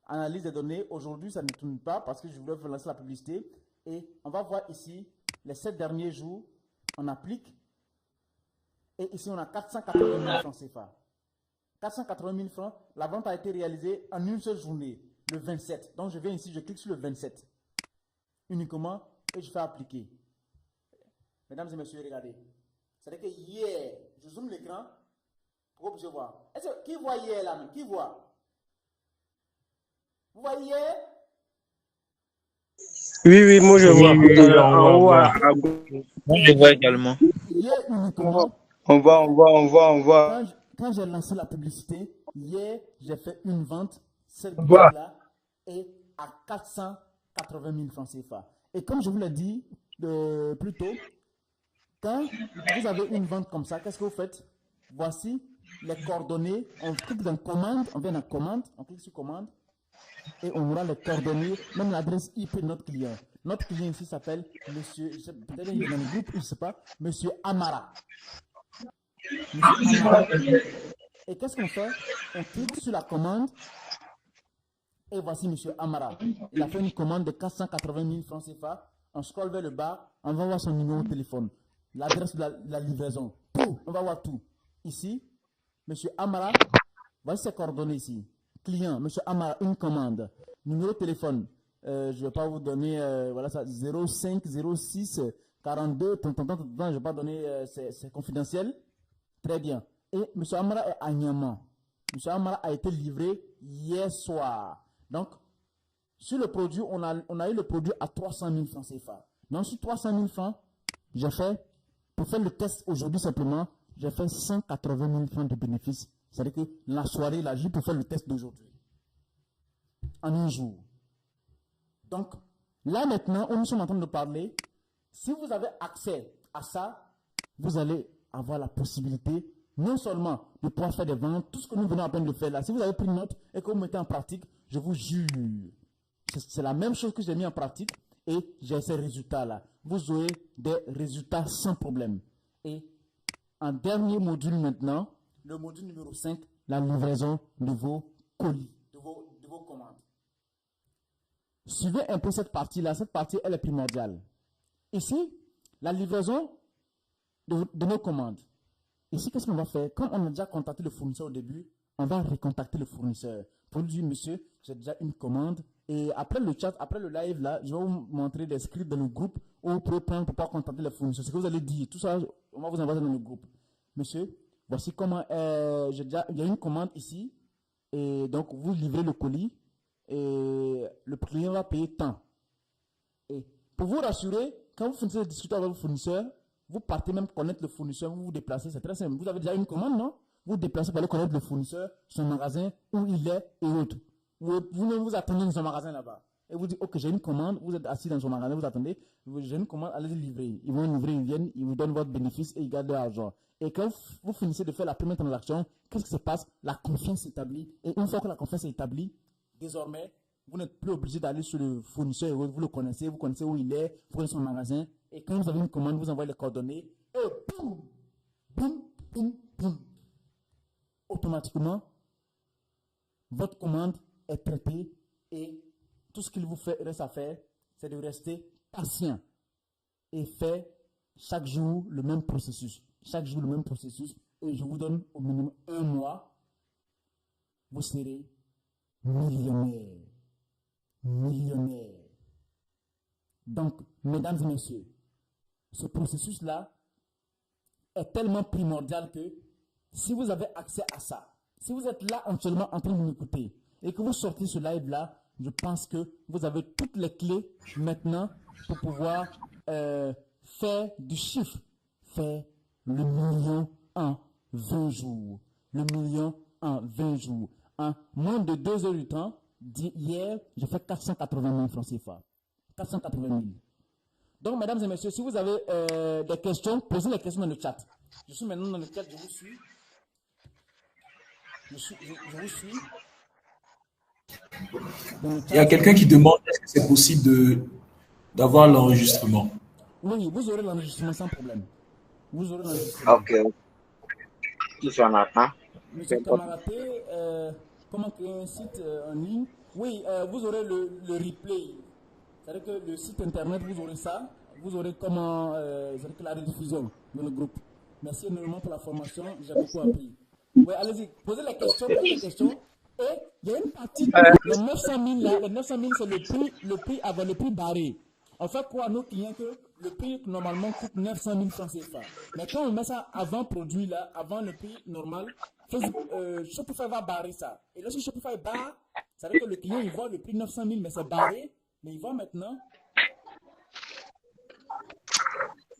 Analyse des données. Aujourd'hui, ça ne tourne pas parce que je voulais lancer la publicité. Et on va voir ici les 7 derniers jours. On applique. Et ici, on a 480 000 francs CFA. 480 000 francs. La vente a été réalisée en une seule journée, le 27. Donc, je viens ici, je clique sur le 27. Uniquement, et je fais appliquer. Mesdames et messieurs, regardez. C'est-à-dire que hier, je zoome l'écran pour que vous puissiez voir. Qui voit hier là même? Qui voit? Vous voyez? Oui, moi je vois. En haut à gauche. Moi je vois également. Hier uniquement. On voit. Quand j'ai lancé la publicité, hier, j'ai fait une vente, cette boutique-là, et à 480 000 francs CFA. Et comme je vous l'ai dit plus tôt, quand vous avez une vente comme ça, qu'est-ce que vous faites? Voici les coordonnées. On clique dans commande, on vient dans commande, on clique sur commande, et on aura les coordonnées, même l'adresse IP de notre client. Notre client ici s'appelle monsieur, peut-être il est dans le groupe, je ne sais pas, monsieur Amara. Et qu'est-ce qu'on fait? On clique sur la commande. Et voici monsieur Amara. Il a fait une commande de 480 000 francs CFA. On scrolle vers le bas. On va voir son numéro de téléphone. L'adresse de la livraison. Tout. On va voir tout. Ici, monsieur Amara. Voici ses coordonnées ici. Client, monsieur Amara, une commande. Numéro de téléphone. Je ne vais pas vous donner, voilà ça, 05 06 42, je ne vais pas donner, c'est confidentiel. Très bien. Et M. Amara est à Niamey. M. Amara a été livré hier soir. Donc, sur le produit, on a eu le produit à 300 000 francs CFA. Donc, sur 300 000 francs, j'ai fait, pour faire le test aujourd'hui simplement, j'ai fait 180 000 francs de bénéfices. C'est-à-dire que la soirée, là, j'ai pour faire le test d'aujourd'hui. En un jour. Donc, là maintenant, nous sommes en train de parler. Si vous avez accès à ça, vous allez avoir la possibilité non seulement de pouvoir faire des ventes, tout ce que nous venons à peine de faire là. Si vous avez pris note et que vous mettez en pratique, je vous jure, c'est la même chose que j'ai mis en pratique et j'ai ces résultats-là. Vous aurez des résultats sans problème. Et en dernier module maintenant, le module numéro 5, la livraison de vos colis, de vos commandes. Suivez un peu cette partie-là. Cette partie, elle est primordiale. Ici, la livraison de nos commandes. Ici, qu'est-ce qu'on va faire? Quand on a déjà contacté le fournisseur au début, on va recontacter le fournisseur pour lui dire, monsieur, j'ai déjà une commande. Et après le chat, après le live, là, je vais vous montrer des scripts dans le groupe où vous pouvez prendre pour pouvoir contacter le fournisseur. Ce que vous allez dire, tout ça, on va vous envoyer dans le groupe. Monsieur, voici comment, il y a une commande ici. Et donc, vous livrez le colis et le client va payer tant. Et pour vous rassurer, quand vous finissez de discuter avec le fournisseur, vous partez même connaître le fournisseur, vous vous déplacez, c'est très simple. Vous avez déjà une commande, non? Vous vous déplacez pour aller connaître le fournisseur, son magasin, où il est et autres. Vous-même vous attendez dans son magasin là-bas. Et vous dites, ok, j'ai une commande, vous êtes assis dans son magasin, vous attendez, j'ai une commande, allez livrer. Ils vont livrer, ils viennent, ils vous donnent votre bénéfice et ils gardent l'argent. Et quand vous finissez de faire la première transaction, qu'est-ce qui se passe? La confiance s'établit. Et une fois que la confiance est établie, désormais, vous n'êtes plus obligé d'aller sur le fournisseur, vous le connaissez, vous connaissez où il est, vous connaissez son magasin. Et quand vous avez une commande, vous envoyez les coordonnées, et boum, boum, boum, boum. Automatiquement, votre commande est traitée et tout ce qu'il vous reste à faire, c'est de rester patient et faire chaque jour le même processus. Chaque jour le même processus. Et je vous donne au minimum 1 mois, vous serez millionnaire. Millionnaire. Donc, mesdames et messieurs, ce processus-là est tellement primordial que si vous avez accès à ça, si vous êtes là actuellement en train de m'écouter et que vous sortez ce live-là, je pense que vous avez toutes les clés maintenant pour pouvoir faire du chiffre, faire le million en 20 jours. Le million en 20 jours. En moins de 2 heures du temps, hier, j'ai fait 480 000 francs CFA. 480 000. Donc, mesdames et messieurs, si vous avez des questions, posez les questions dans le chat. Je suis maintenant dans le chat, je vous suis. Je vous suis. Il y a quelqu'un qui demande est-ce que c'est possible d'avoir l'enregistrement. Oui, vous aurez l'enregistrement sans problème. Vous aurez l'enregistrement. Ok. Qui s'en attend? Monsieur Kamaraté, comment créer un site en ligne? Oui, vous aurez le replay. C'est-à-dire que le site internet, vous aurez ça. Vous aurez comment, c'est-à-dire que la rediffusion dans le groupe. Merci énormément pour la formation. J'ai beaucoup appris. Oui, allez-y, posez les questions. Et il y a une partie, les 900 000 là, les 900 000 c'est le prix avant le prix barré. On fait quoi à nos clients que le prix normalement coûte 900 000 francs CFA. Mais quand on met ça avant produit là, avant le prix normal, Shopify va barrer ça. Et lorsque Shopify barre, ça veut dire que le client il voit le prix 900 000 mais c'est barré, mais il voit maintenant.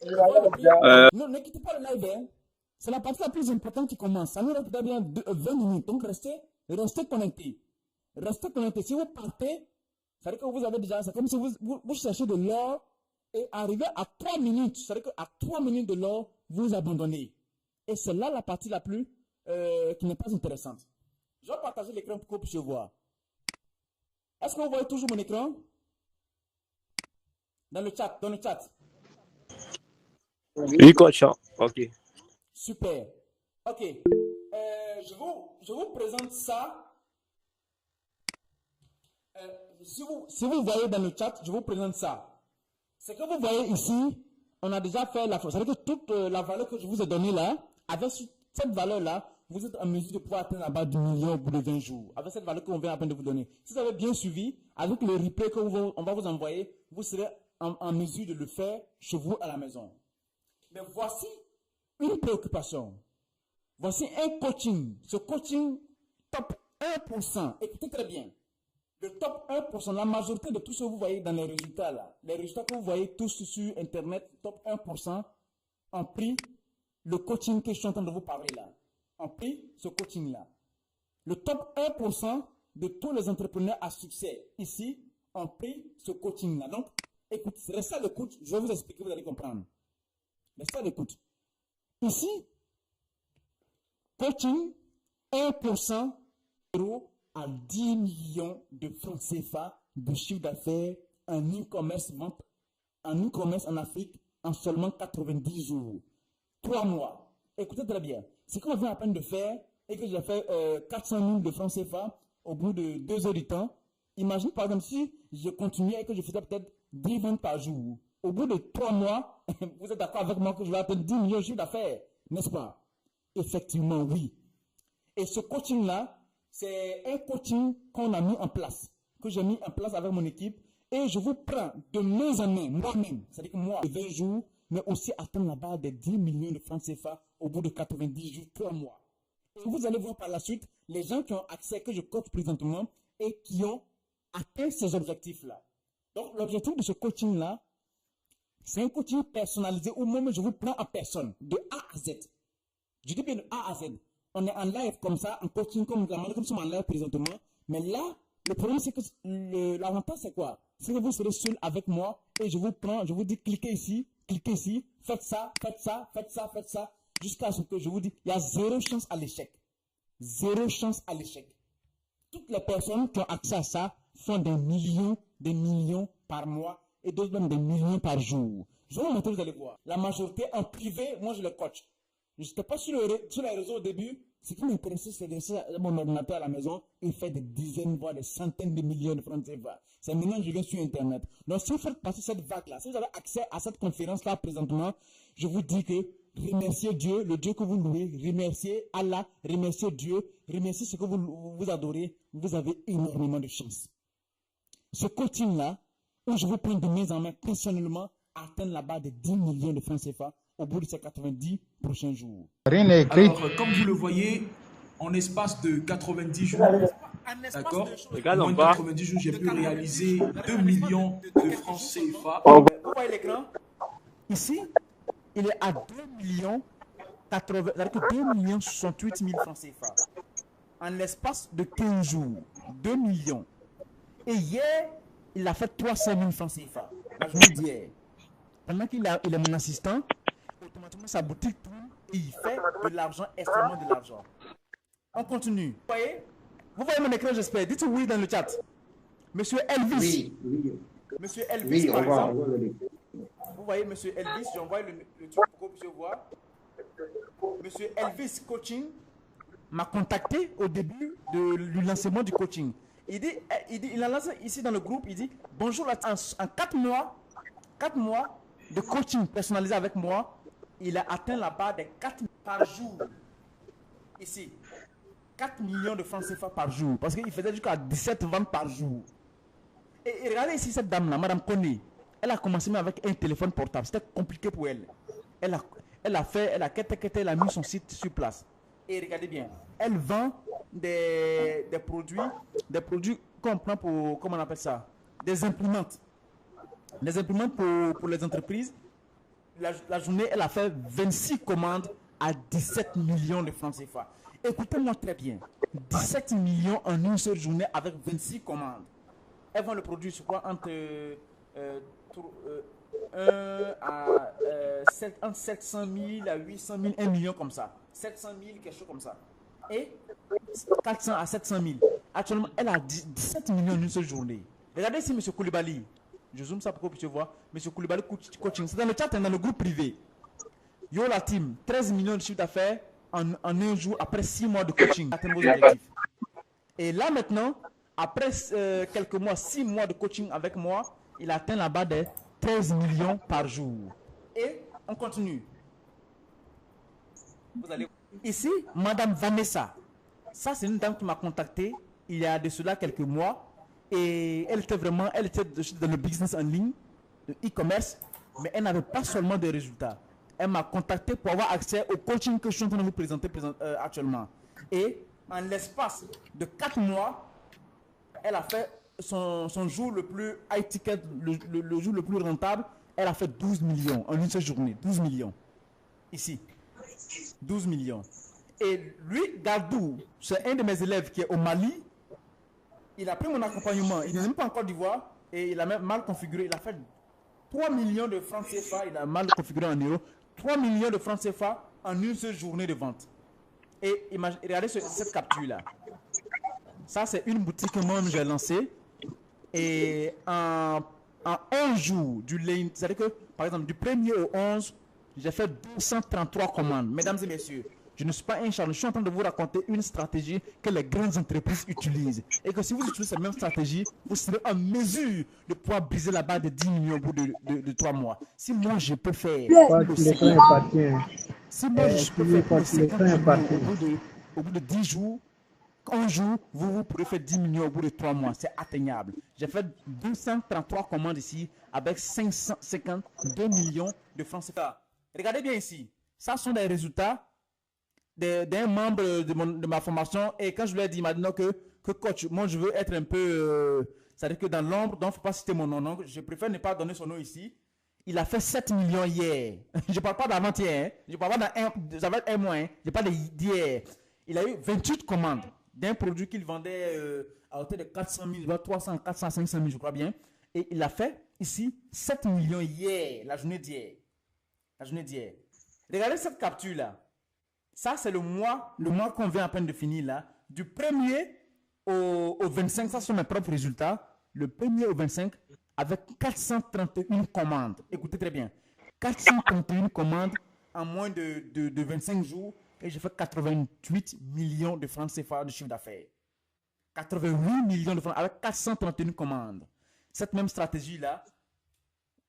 Non, ne quittez pas le live, hein. C'est la partie la plus importante qui commence. Ça nous reste bien 20 minutes. Donc restez connectés. Restez connectés. Si vous partez, ça veut dire que vous avez déjà, c'est comme si vous cherchez de l'or et arrivez à 3 minutes. Ça veut dire qu'à 3 minutes de l'or, vous abandonnez. Et c'est là la partie la plus qui n'est pas intéressante. Je vais partager l'écran pour que vous puissiez voir. Est-ce que vous voyez toujours mon écran? Dans le chat. Oui, coach. Ok. Super. Ok. Je vous présente ça. Si vous voyez dans le chat, je vous présente ça. Ce que vous voyez ici, on a déjà fait la chose. Ça veut dire que toute la valeur que je vous ai donnée là, avec cette valeur-là, vous êtes en mesure de pouvoir atteindre la barre du million au bout de 20 jours. Avec cette valeur qu'on vient à peine de vous donner. Si vous avez bien suivi, avec le replay qu'on va vous envoyer, vous serez en mesure de le faire chez vous à la maison. Mais voici une préoccupation. Voici un coaching. Ce coaching top 1%. Écoutez très bien. Le top 1%, la majorité de tout ce que vous voyez dans les résultats là, les résultats que vous voyez tous sur Internet, top 1%, ont pris le coaching que je suis en train de vous parler là. Ont pris ce coaching là. Le top 1% de tous les entrepreneurs à succès ici ont pris ce coaching là. Donc, écoutez, restez à l'écoute. Je vais vous expliquer, vous allez comprendre. Restez à l'écoute. Ici, coaching 1% euros à 10 millions de francs CFA de chiffre d'affaires en e-commerce vente, en e-commerce en Afrique en seulement 90 jours. 3 mois. Écoutez très bien. Ce qu'on vient à peine de faire et que j'ai fait 400 000 de francs CFA au bout de 2 heures du temps. Imagine par exemple si je continuais et que je faisais peut-être 10 ventes par jour. Au bout de 3 mois, vous êtes d'accord avec moi que je vais atteindre 10 millions de chiffre d'affaires, n'est-ce pas? Effectivement, oui. Et ce coaching-là, c'est un coaching qu'on a mis en place, que j'ai mis en place avec mon équipe. Et je vous prends de main en main, moi-même, c'est-à-dire que moi, 20 jours, mais aussi atteindre la barre des 10 millions de francs CFA au bout de 90 jours, 3 mois. Et vous allez voir par la suite les gens qui ont accès, que je coach présentement, et qui ont atteint ces objectifs-là. Donc, l'objectif de ce coaching-là, c'est un coaching personnalisé où moi, je vous prends en personne, de A à Z. Je dis bien de A à Z. On est en live comme ça, en coaching comme nous sommes en live présentement. Mais là, le problème, c'est que l'avantage, c'est quoi? C'est que vous serez seul avec moi et je vous prends, je vous dis cliquez ici, faites ça, faites ça, faites ça, faites ça, jusqu'à ce que je vous dis, il y a 0 chance à l'échec. 0 chance à l'échec. Toutes les personnes qui ont accès à ça font des millions par mois et d'autres même des millions par jour. Je vais vous montrer, vous allez voir. La majorité en privé, moi je le coach. Je n'étais pas sur les réseaux au début. Ce qui m'intéressait, c'est de mon ordinateur à la maison. Il fait des dizaines, voire des centaines de millions de francs CFA. C'est maintenant que je viens sur Internet. Donc, si vous faites passer cette vague-là, si vous avez accès à cette conférence-là présentement, je vous dis que remerciez Dieu, le Dieu que vous louez, remerciez Allah, remerciez Dieu, remerciez ce que vous adorez. Vous avez énormément de chance. Ce coaching-là, où je vous prends de main en main personnellement, atteindre la barre de 10 millions de francs CFA au bout de ces 90 prochains jours. Alors, comme vous le voyez, en espace de 90 jours, d'accord, en moins de 90 jours, j'ai pu réaliser 2 millions de francs CFA. Vous voyez l'écran? Ici, il est à 2 millions 80, c'est-à-dire que 2 millions 68 000 francs CFA. En l'espace de 15 jours, 2 millions. Et hier, il a fait 300 000 francs CFA. La journée d'hier. Pendant qu'il est mon assistant, automatiquement sa boutique tourne et il fait de l'argent, extrêmement de l'argent. On continue. Vous voyez mon écran, j'espère. Dites oui dans le chat. Monsieur Elvis. Oui. Monsieur Elvis, par exemple. Vous voyez Monsieur Elvis, j'envoie le truc pour que vous puissiez voir. Monsieur Elvis Coaching m'a contacté au début du lancement du coaching. Il a lancé ici dans le groupe, il dit bonjour, en 4 mois de coaching personnalisé avec moi, il a atteint la barre des 4 par jour. Ici, 4 millions de francs CFA par jour, parce qu'il faisait jusqu'à 17 ventes par jour. Et regardez ici cette dame-là, Madame Conné, elle a commencé même avec un téléphone portable, c'était compliqué pour elle. Elle a mis son site sur place. Et regardez bien, elle vend des produits qu'on prend pour, comment on appelle ça, des imprimantes. Des imprimantes pour les entreprises. La journée, elle a fait 26 commandes à 17 millions de francs CFA. Écoutez-moi très bien. 17 millions en une seule journée avec 26 commandes. Elle vend le produit, je crois, entre 700 000 à 800 000, 1 million comme ça. 700 000, quelque chose comme ça. Et 400 à 700 000. Actuellement, elle a 17 millions en une seule journée. Regardez ici, M. Koulibaly. Je zoome ça pour que vous puissiez voir. M. Koulibaly Coaching. C'est dans le chat, dans le groupe privé. Yo la team, 13 millions de chiffre d'affaires en un jour après 6 mois de coaching. Atteindre vos objectifs. Et là maintenant, après quelques mois, 6 mois de coaching avec moi, il atteint la barre des 13 millions par jour. Et on continue. Vous allez... Ici, Madame Vanessa. Ça, c'est une dame qui m'a contacté il y a de cela quelques mois. Et elle était dans le business en ligne, le e-commerce, mais elle n'avait pas seulement des résultats. Elle m'a contacté pour avoir accès au coaching que je suis en train de vous présenter actuellement. Et en l'espace de 4 mois, elle a fait son jour le plus high ticket, le jour le plus rentable. Elle a fait 12 millions en une seule journée. 12 millions. Ici. 12 millions. Et lui, Gardou, c'est un de mes élèves qui est au Mali. Il a pris mon accompagnement. Il n'est même pas en Côte d'Ivoire. Et il a même mal configuré. Il a fait 3 millions de francs CFA. Il a mal configuré en euros. 3 millions de francs CFA en une seule journée de vente. Et regardez cette capture-là. Ça, c'est une boutique que moi-même j'ai lancée. Et en un jour, c'est-à-dire que, par exemple, du 1er au 11, j'ai fait 233 commandes. Mesdames et messieurs, je ne suis pas un charlatan. Je suis en train de vous raconter une stratégie que les grandes entreprises utilisent. Et que si vous utilisez cette même stratégie, vous serez en mesure de pouvoir briser la barre de 10 millions au bout de 3 mois. Si moi, je peux faire... Si moi je peux faire plus de 50 millions au bout de 10 jours, un jour, vous pourrez faire 10 millions au bout de 3 mois. C'est atteignable. J'ai fait 233 commandes ici avec 552 millions de francs CFA. Regardez bien ici. Ça sont des résultats d'un membre de ma formation. Et quand je lui ai dit maintenant que coach, moi je veux être un peu... c'est-à-dire que dans l'ombre, donc il ne faut pas citer mon nom. Donc, je préfère ne pas donner son nom ici. Il a fait 7 millions hier. Je ne parle pas d'avant-hier. Hein. Je ne parle pas ça va être un mois. Hein. Je parle d'hier. Il a eu 28 commandes d'un produit qu'il vendait à hauteur de 400 000, 300, 400, 500 000, je crois bien. Et il a fait ici 7 millions hier, la journée d'hier. La journée d'hier. Regardez cette capture-là. Ça, c'est le mois qu'on vient à peine de finir là. Du 1er au 25, ça sont mes propres résultats. Le 1er au 25, avec 431 commandes. Écoutez très bien. 431 commandes en moins de 25 jours. Et j'ai fait 88 millions de francs CFA de chiffre d'affaires. 88 millions de francs avec 431 commandes. Cette même stratégie-là,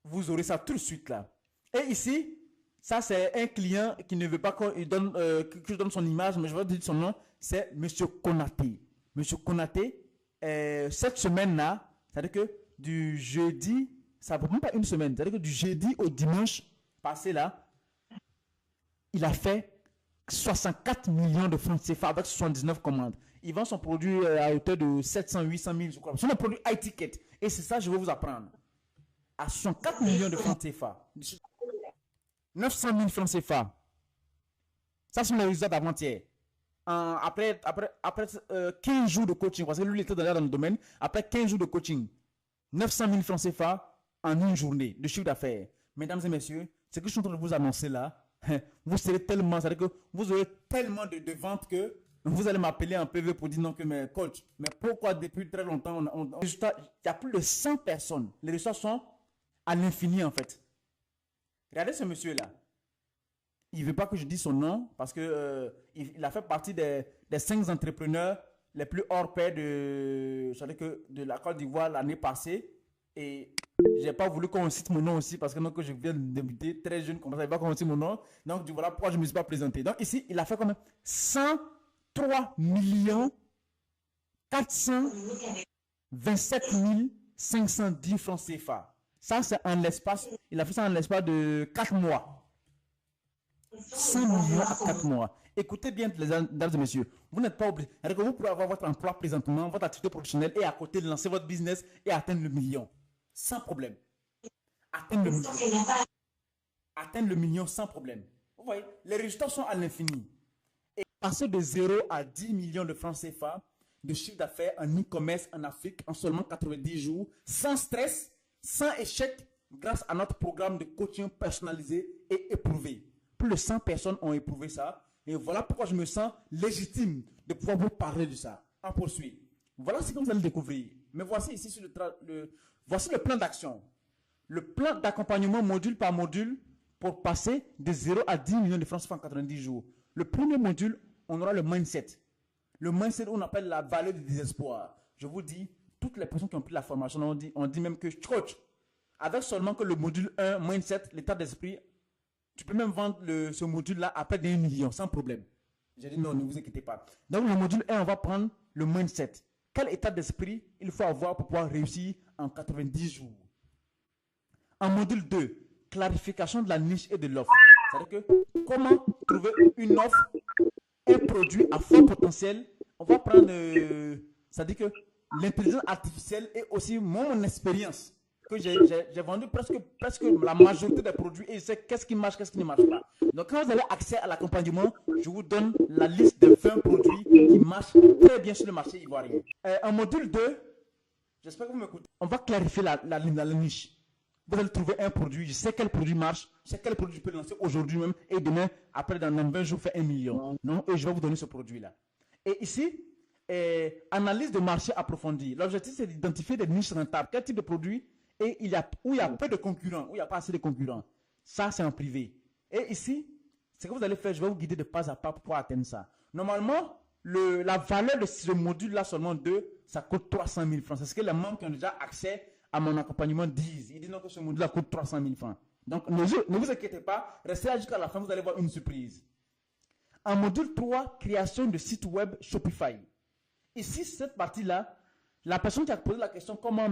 vous aurez ça tout de suite là. Et ici, ça c'est un client qui ne veut pas que je donne son image, mais je vais dire son nom, c'est M. Konaté. M. Konaté, cette semaine-là, c'est-à-dire que du jeudi, ça ne prend même pas une semaine, c'est-à-dire que du jeudi au dimanche passé là, il a fait 64 millions de francs CFA avec 79 commandes. Il vend son produit à hauteur de 700, 800 000, je crois. C'est un produit high ticket. Et c'est ça que je vais vous apprendre. À 64 millions de francs CFA. 900 000 francs CFA. Ça, c'est le résultat d'avant-hier. Après 15 jours de coaching, parce que lui, il était dans le domaine. Après 15 jours de coaching, 900 000 francs CFA en une journée de chiffre d'affaires. Mesdames et messieurs, ce que je suis en train de vous annoncer là, vous serez tellement, c'est-à-dire que vous aurez tellement de ventes que vous allez m'appeler en PV pour dire non que mais coach, mais pourquoi depuis très longtemps il y a plus de 100 personnes. Les résultats sont à l'infini en fait. Regardez ce monsieur là. Il ne veut pas que je dise son nom parce que il a fait partie des 5 entrepreneurs les plus hors pair de la Côte d'Ivoire l'année passée. Et je n'ai pas voulu qu'on cite mon nom aussi parce que non, que je viens de débuter très jeune comme ça, il va qu'on cite mon nom. Donc voilà pourquoi je ne me suis pas présenté. Donc ici, il a fait quand même 103 427 510 francs CFA. Ça, c'est en l'espace, il a fait ça en l'espace de 4 mois. 100 millions à 4 mois. Écoutez bien, mesdames et messieurs, vous n'êtes pas obligé. Vous pouvez avoir votre emploi présentement, votre activité professionnelle et à côté lancer votre business et atteindre le million. Sans problème. Atteindre le million sans problème. Vous voyez, les résultats sont à l'infini. Et passer de 0 à 10 millions de francs CFA de chiffre d'affaires en e-commerce en Afrique en seulement 90 jours, sans stress, sans échec, grâce à notre programme de coaching personnalisé et éprouvé. Plus de 100 personnes ont éprouvé ça. Et voilà pourquoi je me sens légitime de pouvoir vous parler de ça. En poursuite. Voilà ce que vous allez découvrir. Mais voici ici sur voici le plan d'action. Le plan d'accompagnement module par module pour passer de 0 à 10 millions de francs CFA en 90 jours. Le premier module, on aura le mindset. Le mindset, on appelle la valeur du désespoir. Je vous dis, toutes les personnes qui ont pris la formation, on dit même que, coach, avec seulement que le module 1, mindset, l'état d'esprit, tu peux même vendre ce module-là à près d'1 million, sans problème. J'ai dit non, ne vous inquiétez pas. Donc, le module 1, on va prendre le mindset. Quel état d'esprit il faut avoir pour pouvoir réussir en 90 jours? En module 2, clarification de la niche et de l'offre. C'est-à-dire que comment trouver une offre, un produit à fort potentiel. On va prendre, c'est-à-dire que l'intelligence artificielle et aussi mon expérience. Que j'ai vendu presque la majorité des produits et je sais qu'est-ce qui marche, qu'est-ce qui ne marche pas. Donc, quand vous avez accès à l'accompagnement, je vous donne la liste de 20 produits qui marchent très bien sur le marché ivoirien. En module 2, j'espère que vous m'écoutez. On va clarifier la niche. Vous allez trouver un produit, je sais quel produit marche, je sais quel produit je peux lancer aujourd'hui même et demain, après dans 20 jours, faire 1 million. Non, et je vais vous donner ce produit-là. Et ici, analyse de marché approfondie. L'objectif, c'est d'identifier des niches rentables. Quel type de produit et où il y a peu de concurrents, où il n'y a pas assez de concurrents. Ça, c'est en privé. Et ici, ce que vous allez faire, je vais vous guider de pas à pas pour pouvoir atteindre ça. Normalement, la valeur de ce module-là, seulement 2, ça coûte 300 000 francs. C'est ce que les membres qui ont déjà accès à mon accompagnement disent. Ils disent non que ce module-là coûte 300 000 francs. Donc, ne vous inquiétez pas, restez là jusqu'à la fin, vous allez voir une surprise. En module 3, création de site web Shopify. Ici, cette partie-là, la personne qui a posé la question comment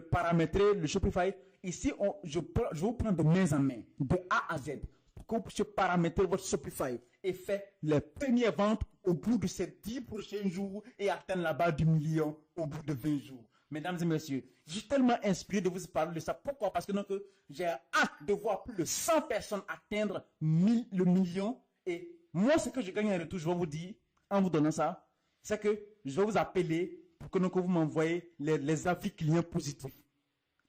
paramétrer le Shopify, ici, je vais vous prendre de main en main, de A à Z, pour que vous puissiez paramétrer votre Shopify et faire les premières ventes au bout de ces 10 prochains jours et atteindre la barre du million au bout de 20 jours. Mesdames et messieurs, je suis tellement inspiré de vous parler de ça. Pourquoi? Parce que donc, j'ai hâte de voir plus de 100 personnes atteindre le million. Et moi, ce que je gagne en retour, je vais vous dire, en vous donnant ça, c'est que je vais vous appeler pour que donc, vous m'envoyez les avis clients positifs.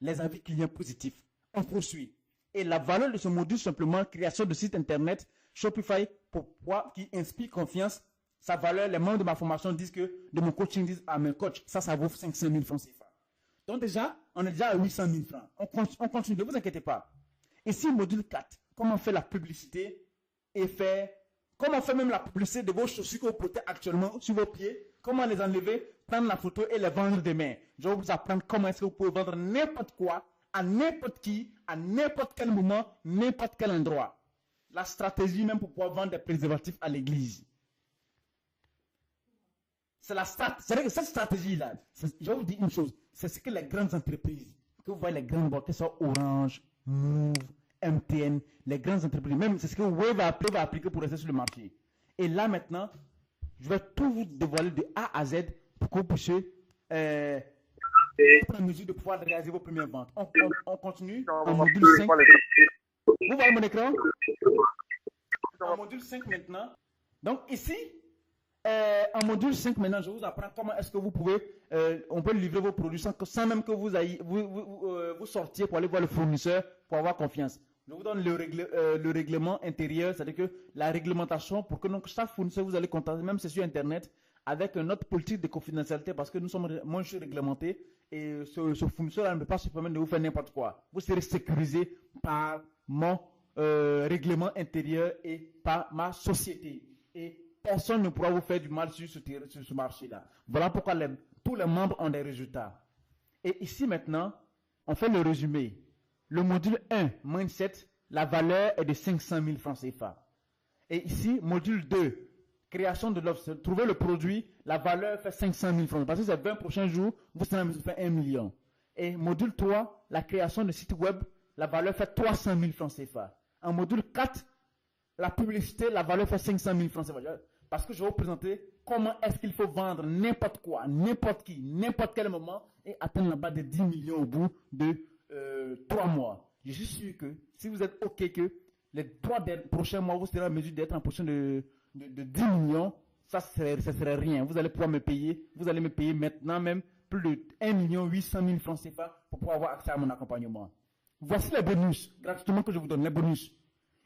Les avis clients positifs. On poursuit. Et la valeur de ce module, simplement, création de site internet, Shopify, qui inspire confiance. Sa valeur, les membres de ma formation disent que, de mon coaching, disent, ah, mais coach, ça vaut 500 000 francs CFA. Donc déjà, on est déjà à 800 000 francs. On continue, ne vous inquiétez pas. Ici, module 4, comment faire la publicité et comment faire même la publicité de vos chaussures que vous portez actuellement sur vos pieds, comment les enlever, prendre la photo et les vendre demain. Je vais vous apprendre comment est-ce que vous pouvez vendre n'importe quoi, à n'importe qui, à n'importe quel moment, n'importe quel endroit. La stratégie même pour pouvoir vendre des préservatifs à l'église. C'est cette stratégie-là. Je vais vous dire une chose. C'est ce que les grandes entreprises, que vous voyez les grandes banques, que ce soit Orange, Move, MTN, les grandes entreprises, même c'est ce que Wave va appliquer pour rester sur le marché. Et là maintenant, je vais tout vous dévoiler de A à Z pour que vous puissiez être en mesure de pouvoir réaliser vos premières ventes. On continue en module 5. Vous voyez mon écran? En module 5 maintenant. Donc ici, en module 5 maintenant, je vous apprends comment est-ce que vous pouvez, on peut livrer vos produits sans même que vous sortiez pour aller voir le fournisseur pour avoir confiance. Je vous donne le règlement intérieur, c'est-à-dire que la réglementation pour que donc, chaque fournisseur vous allez contacter, même si c'est sur Internet, avec notre politique de confidentialité parce que nous sommes moins réglementés et ce fournisseur ne peut pas se permettre de vous faire n'importe quoi. Vous serez sécurisé par mon règlement intérieur et par ma société. Et personne ne pourra vous faire du mal sur ce marché-là. Voilà pourquoi tous les membres ont des résultats. Et ici maintenant, on fait le résumé. Le module 1, Mindset, la valeur est de 500 000 francs CFA. Et ici, module 2, création de l'offre, trouver le produit, la valeur fait 500 000 francs. Parce que ces 20 prochains jours, vous serez en mesure de faire 1 million. Et module 3, la création de site web, la valeur fait 300 000 francs CFA. En module 4, la publicité, la valeur fait 500 000 francs CFA. Parce que je vais vous présenter comment est-ce qu'il faut vendre n'importe quoi, n'importe qui, n'importe quel moment et atteindre la barre de 10 millions au bout de 3 mois. Je suis sûr que si vous êtes OK que les 3 prochains mois, vous serez en mesure d'être en position de 10 millions, ça serait rien. Vous allez pouvoir me payer, vous allez me payer maintenant même plus de 1 800 000 francs CFA pour pouvoir avoir accès à mon accompagnement. Voici les bonus, gratuitement que je vous donne, les bonus.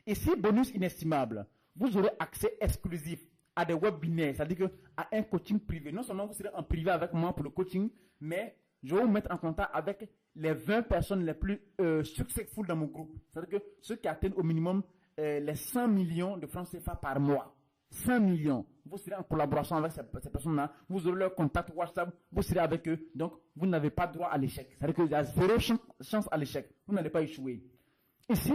Ici, bonus inestimable. Vous aurez accès exclusif à des webinaires, c'est-à-dire à un coaching privé. Non seulement vous serez en privé avec moi pour le coaching, mais je vais vous mettre en contact avec les 20 personnes les plus successful dans mon groupe. C'est-à-dire que ceux qui atteignent au minimum les 100 millions de francs CFA par mois. 100 millions. Vous serez en collaboration avec ces personnes-là. Vous aurez leur contact WhatsApp. Vous serez avec eux. Donc, vous n'avez pas droit à l'échec. C'est-à-dire qu'il y a 0 chance à l'échec. Vous n'allez pas échouer. Ici,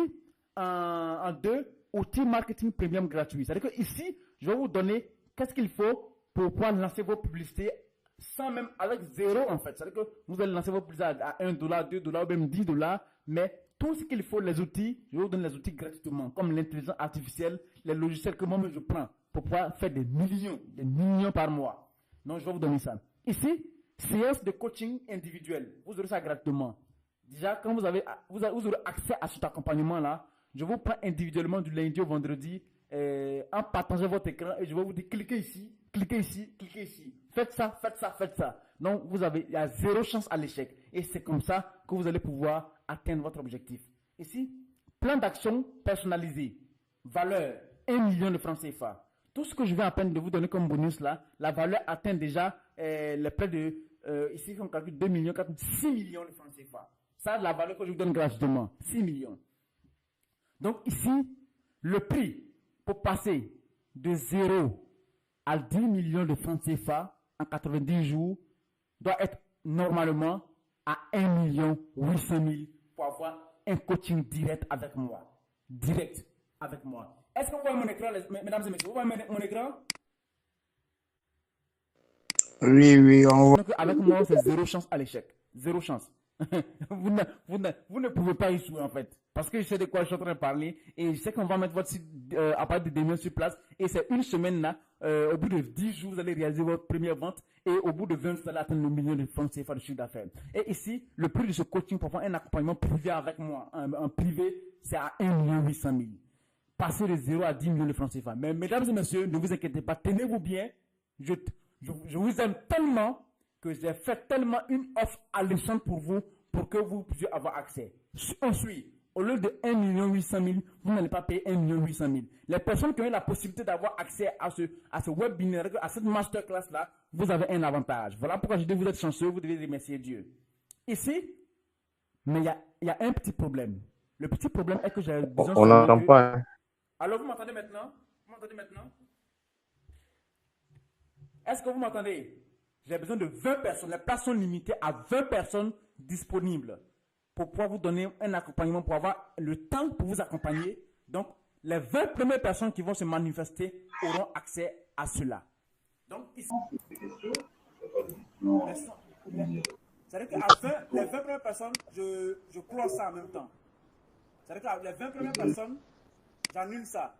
en 2, outils marketing premium gratuit. C'est-à-dire que ici, je vais vous donner qu'est-ce qu'il faut pour pouvoir lancer vos publicités sans même, avec 0 en fait. C'est-à-dire que vous allez lancer vos publicités à $1, $2 ou même $10, mais tout ce qu'il faut, les outils, je vais vous donner les outils gratuitement, comme l'intelligence artificielle, les logiciels que moi-même je prends pour pouvoir faire des millions par mois. Donc, je vais vous donner ça. Ici, séance de coaching individuel. Vous aurez ça gratuitement. Déjà, quand vous aurez accès à cet accompagnement-là, je vous prends individuellement du lundi au vendredi en partageant votre écran et je vais vous dire cliquez ici, cliquez ici, cliquez ici. Faites ça, faites ça, faites ça. Donc, il y a 0 chance à l'échec. Et c'est comme ça que vous allez pouvoir atteindre votre objectif. Ici, plan d'action personnalisé. Valeur, 1 million de francs CFA. Tout ce que je viens à peine de vous donner comme bonus là, la valeur atteint déjà les près de, ici on calcule 2 millions, 4, 6 millions de francs CFA. Ça, la valeur que je vous donne gratuitement, 6 millions. Donc ici, le prix pour passer de 0 à 10 millions de francs CFA en 90 jours doit être normalement à 1 800 000 pour avoir un coaching direct avec moi. Direct avec moi. Est-ce que vous voyez mon écran, mesdames et messieurs? Vous voyez mon écran? Oui, on voit. Donc, avec moi, c'est zéro chance à l'échec. Zéro chance. vous ne pouvez pas y jouer en fait. Parce que je sais de quoi je suis en train de parler et je sais qu'on va mettre votre site à partir de demain sur place. Et c'est une semaine là, au bout de 10 jours, vous allez réaliser votre première vente et au bout de 20 jours, vous allez atteindre le million de francs CFA de chiffre d'affaires. Et ici, le prix de ce coaching pour faire un accompagnement privé avec moi, un privé, c'est à 1 800 000. Passer de 0 à 10 millions de francs CFA. Mais mesdames et messieurs, ne vous inquiétez pas, tenez-vous bien. Je vous aime tellement que j'ai fait tellement une offre alléchante pour vous pour que vous puissiez avoir accès. Ensuite, au lieu de 1 800 000, vous n'allez pas payer 1 800 000. Les personnes qui ont la possibilité d'avoir accès à ce webinaire, à cette masterclass-là, vous avez un avantage. Voilà pourquoi je dis vous êtes chanceux, vous devez remercier Dieu. Ici, mais il y a un petit problème. Le petit problème est que j'ai besoin... On n'entend pas. Hein. Alors, vous m'entendez maintenant? Vous m'entendez maintenant? Est-ce que vous m'entendez? J'ai besoin de 20 personnes. Les places sont limitées à 20 personnes disponibles pour pouvoir vous donner un accompagnement, pour avoir le temps pour vous accompagner. Donc, les 20 premières personnes qui vont se manifester auront accès à cela. Donc, ici, c'est-à-dire qu'à les 20 premières personnes, je close ça en même temps. C'est-à-dire que les 20 premières personnes, j'annule ça.